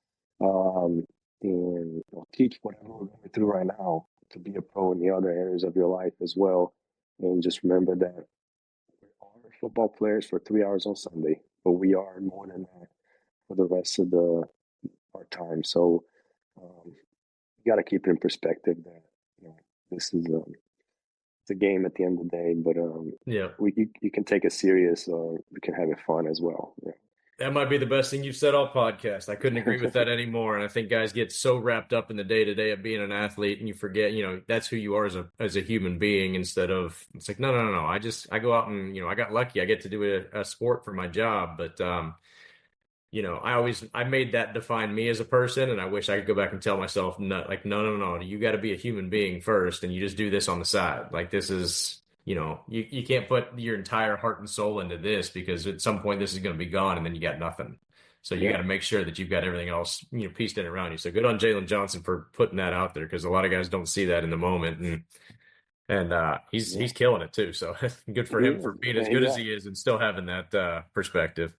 and it'll teach whatever we're going through right now to be a pro in the other areas of your life as well. And just remember that we are football players for 3 hours on Sunday, but we are more than that for the rest of our time. So you got to keep it in perspective that this is it's a game at the end of the day, but you can take it serious, or we can have it fun as well. Yeah. That might be the best thing you've said all podcast. I couldn't agree with that anymore. And I think guys get so wrapped up in the day to day of being an athlete, and you forget, that's who you are as a human being. Instead of it's like, no. I go out and I got lucky. I get to do a sport for my job, but I made that define me as a person, and I wish I could go back and tell myself, no, like, no. You got to be a human being first, and you just do this on the side. Like this is. You can't put your entire heart and soul into this because at some point this is going to be gone and then you got nothing. So you got to make sure that you've got everything else, pieced in around you. So good on Jalen Johnson for putting that out there because a lot of guys don't see that in the moment, and he's killing it too. So good for him for being as good as he is and still having that perspective.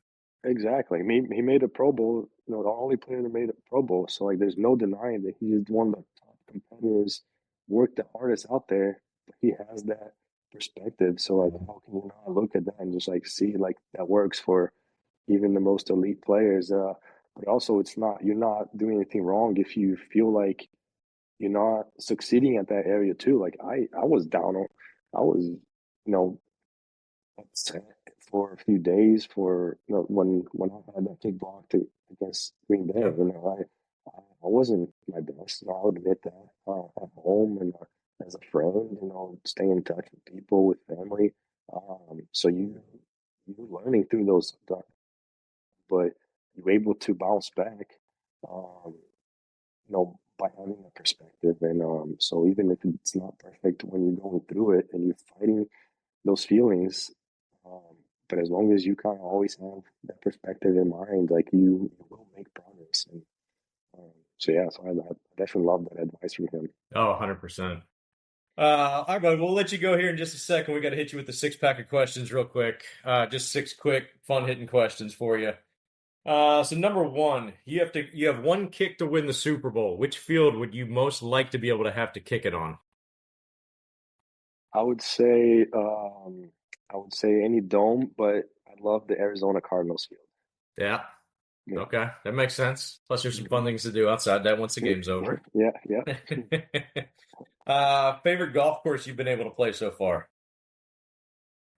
Exactly. He made a Pro Bowl, the only player that made a Pro Bowl. So like, there's no denying that he's one of the top competitors, worked the hardest out there. But he has that perspective. So like, how can you not look at that and just like see like that works for even the most elite players? But also, you're not doing anything wrong if you feel like you're not succeeding at that area too. Like I was down on, I was, upset for a few days for when I had that big block against Green Bay. Yep. I wasn't my best. I would admit that at home and as a friend. Stay in touch with people, with family. So you're learning through those, but you're able to bounce back. Um, by having a perspective, and so even if it's not perfect when you're going through it and you're fighting those feelings. But as long as you kind of always have that perspective in mind, like you will make progress. And so I definitely love that advice from him. Oh, 100%. All right, bud. We'll let you go here in just a second. We got to hit you with the 6-pack of questions real quick. Just 6 quick, fun-hitting questions for you. So number 1, you have one kick to win the Super Bowl. Which field would you most like to be able to have to kick it on? I would say any dome, but I love the Arizona Cardinals field. Yeah. Yeah. Okay, that makes sense. Plus, there's some fun things to do outside that once the game's over. Yeah. Favorite golf course you've been able to play so far?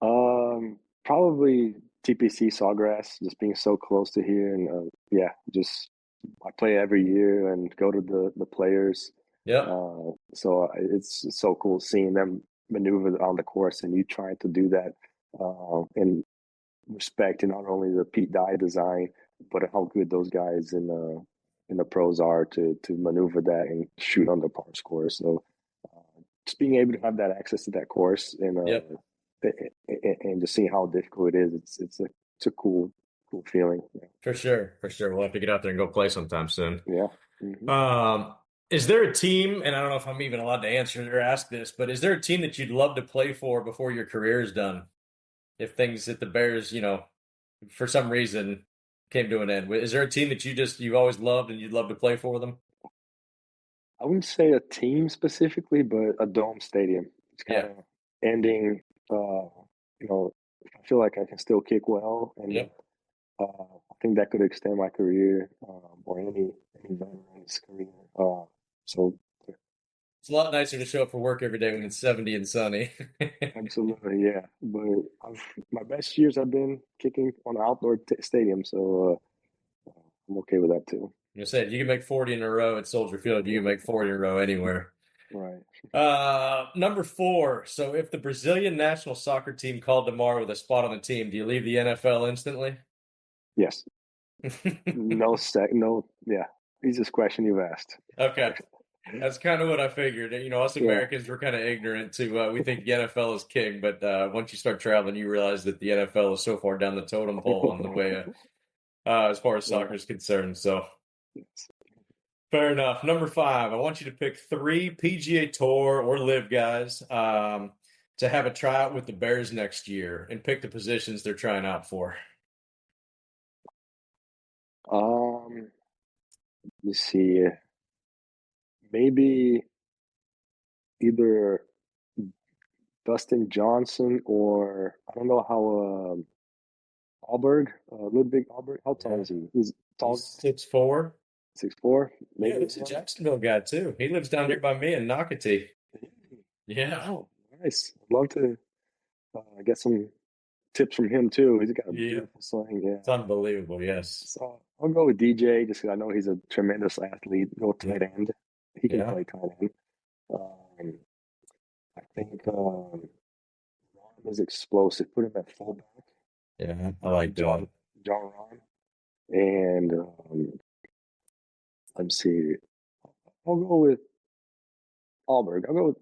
Probably TPC Sawgrass, just being so close to here, and just I play every year and go to the players. Yeah. So it's so cool seeing them maneuver on the course, and you trying to do that and respecting not only the Pete Dye design, but how good those guys in the pros are to maneuver that and shoot on the par score. So just being able to have that access to that course and just seeing how difficult it is, it's a cool feeling. Yeah. For sure. We'll have to get out there and go play sometime soon. Yeah. Mm-hmm. Is there a team, and I don't know if I'm even allowed to answer or ask this, but is there a team that you'd love to play for before your career is done? If things at the Bears, for some reason came to an end, is there a team that you've always loved and you'd love to play for them? I wouldn't say a team specifically, but a dome stadium. It's kind of ending. I feel like I can still kick well, and I think that could extend my career or any veteran's career. So it's a lot nicer to show up for work every day when it's 70 and sunny. absolutely, yeah. But my best years have been kicking on an outdoor stadium, so I'm okay with that too. You said you can make 40 in a row at Soldier Field. You can make 40 in a row anywhere. Right. Number 4. So if the Brazilian national soccer team called tomorrow with a spot on the team, do you leave the NFL instantly? Yes. No. Yeah. Easiest question you've asked. Okay. That's kind of what I figured. Us Americans, we're kind of ignorant to, we think the NFL is king, but once you start traveling, you realize that the NFL is so far down the totem pole on the way as far as soccer is concerned. So fair enough. Number 5, I want you to pick 3 PGA Tour or Live guys to have a tryout with the Bears next year and pick the positions they're trying out for. Let's see. Maybe either Dustin Johnson or I don't know how Alberg, Ludwig Alberg. How tall is he? He's tall. 6'4". 6'4". Maybe Yeah, it's a Jacksonville guy too. He lives down here by me in Nocatee. Yeah. Oh, nice. I'd love to get some tips from him too. He's got a Yeah. beautiful swing. Yeah, It's unbelievable. Yes. so I'll go with DJ just because I know he's a tremendous athlete. Go tight end. He can Yeah. play tight end. I think Ron is explosive. Put him at fullback. Yeah. I like John Ron. And let's see. I'll go with Alberg. I'll go with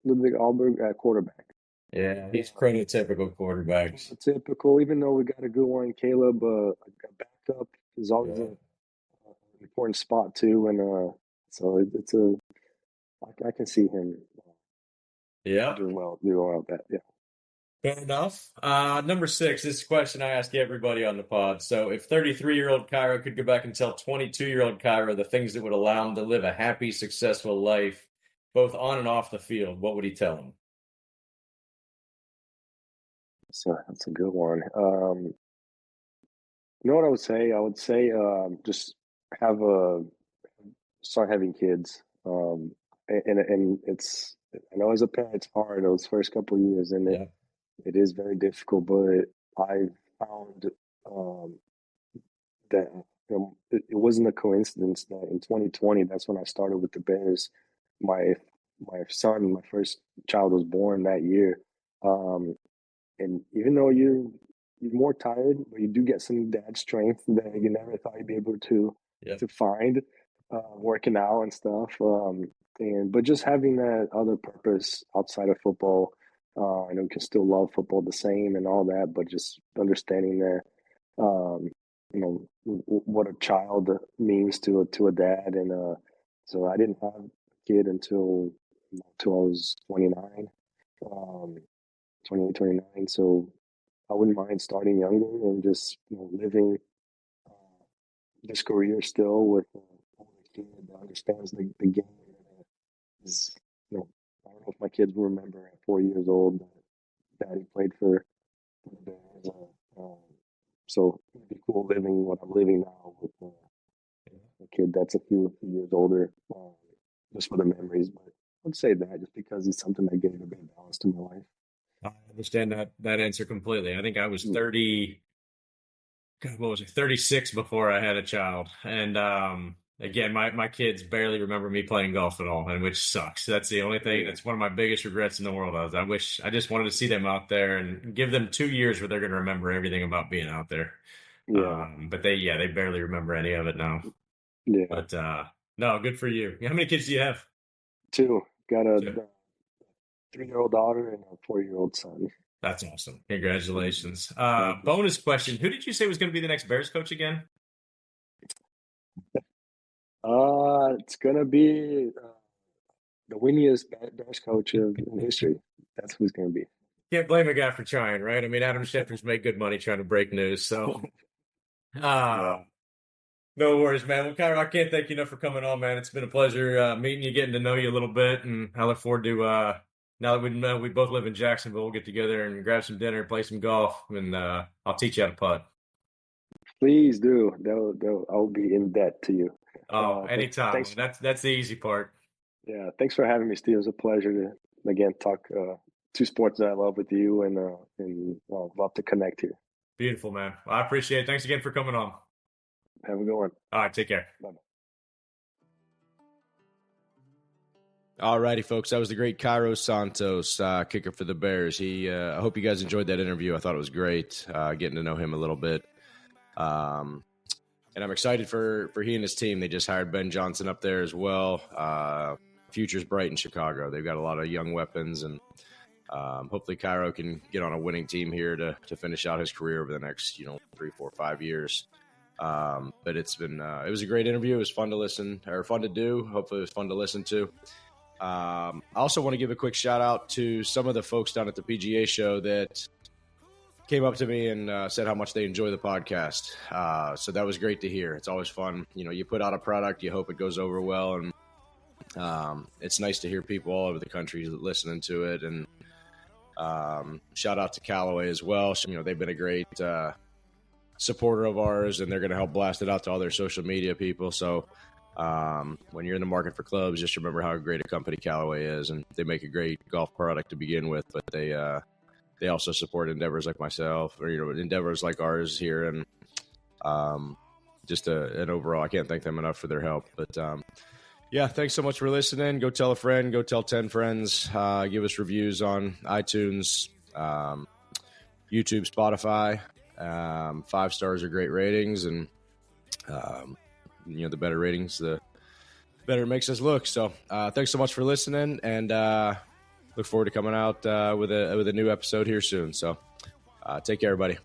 Ludwig Alberg at quarterback. Yeah, he's prototypical quarterbacks. Typical, even though we got a good one, Caleb, a backup is always Yeah. an important spot too. And so it's a, I can see him Yeah. doing well at that. Yeah. Fair enough. Number 6, this is a question I ask everybody on the pod. So if 33-year-old Cairo could go back and tell 22-year-old Cairo the things that would allow him to live a happy, successful life, both on and off the field, what would he tell him? So that's a good one. You know what I would say? I would say just start having kids. And it's, I know as a parent it's hard those first couple of years, and Yeah. it is very difficult. But I found that it wasn't a coincidence that in 2020 that's when I started with the Bears. My son, my first child, was born that year. And even though you're more tired, but you do get some dad strength that you never thought you'd be able to Yeah. find working out and stuff. But just having that other purpose outside of football, I know you can still love football the same and all that, but just understanding that, what a child means to a dad. And so I didn't have a kid until I was 29. 28, 29. So I wouldn't mind starting younger and just living this career still with a kid that understands the game. Is, I don't know if my kids will remember at 4 years old that Daddy played for the Bears. So it'd be cool living what I'm living now with a kid that's a few years older, just for the memories. But I'd say that just because it's something that gave a bit of balance to my life. I understand that answer completely. I think I was 30, God, what was it, 36 before I had a child. And again, my kids barely remember me playing golf at all, and which sucks. That's the only thing. That's one of my biggest regrets in the world. I just wanted to see them out there and give them 2 years where they're going to remember everything about being out there. Yeah. But they barely remember any of it now. Yeah. But no, good for you. How many kids do you have? 2. Got a Two. 3-year-old daughter and a 4-year-old son. That's awesome. Congratulations. Bonus question. Who did you say was going to be the next Bears coach again? It's gonna be the winniest Bears coach in history. That's who's gonna be. Can't blame a guy for trying, right? I mean, Adam Schefter's made good money trying to break news. So, no worries, man. Well, Cairo, I can't thank you enough for coming on, man. It's been a pleasure meeting you, getting to know you a little bit, and I look forward to now that we both live in Jacksonville, we'll get together and grab some dinner, play some golf, and I'll teach you how to putt. Please do. I'll be in debt to you. Oh, anytime. Thanks. That's the easy part. Yeah, thanks for having me, Steve. It was a pleasure to again talk 2 sports that I love with you, and love to connect here. Beautiful, man. Well, I appreciate it. Thanks again for coming on. Have a good one. All right, take care. Bye-bye. All righty, folks. That was the great Cairo Santos, kicker for the Bears. I hope you guys enjoyed that interview. I thought it was great getting to know him a little bit. And I'm excited for he and his team. They just hired Ben Johnson up there as well. Future's bright in Chicago. They've got a lot of young weapons, and hopefully Cairo can get on a winning team here to finish out his career over the next 3, 4, 5 years. But it was a great interview. It was fun to do. Hopefully it was fun to listen to. I also want to give a quick shout out to some of the folks down at the PGA show that came up to me and said how much they enjoy the podcast. So that was great to hear. It's always fun. You put out a product, you hope it goes over well. And it's nice to hear people all over the country listening to it. And shout out to Callaway as well. They've been a great supporter of ours, and they're going to help blast it out to all their social media people. So when you're in the market for clubs, just remember how great a company Callaway is, and they make a great golf product to begin with, but they they also support endeavors like myself, or endeavors like ours here, and just an overall, I can't thank them enough for their help. But yeah, thanks so much for listening. Go tell a friend, go tell 10 friends, give us reviews on iTunes, YouTube, Spotify. 5 stars are great ratings, and the better ratings, the better it makes us look. So thanks so much for listening, and look forward to coming out with a new episode here soon. So take care, everybody.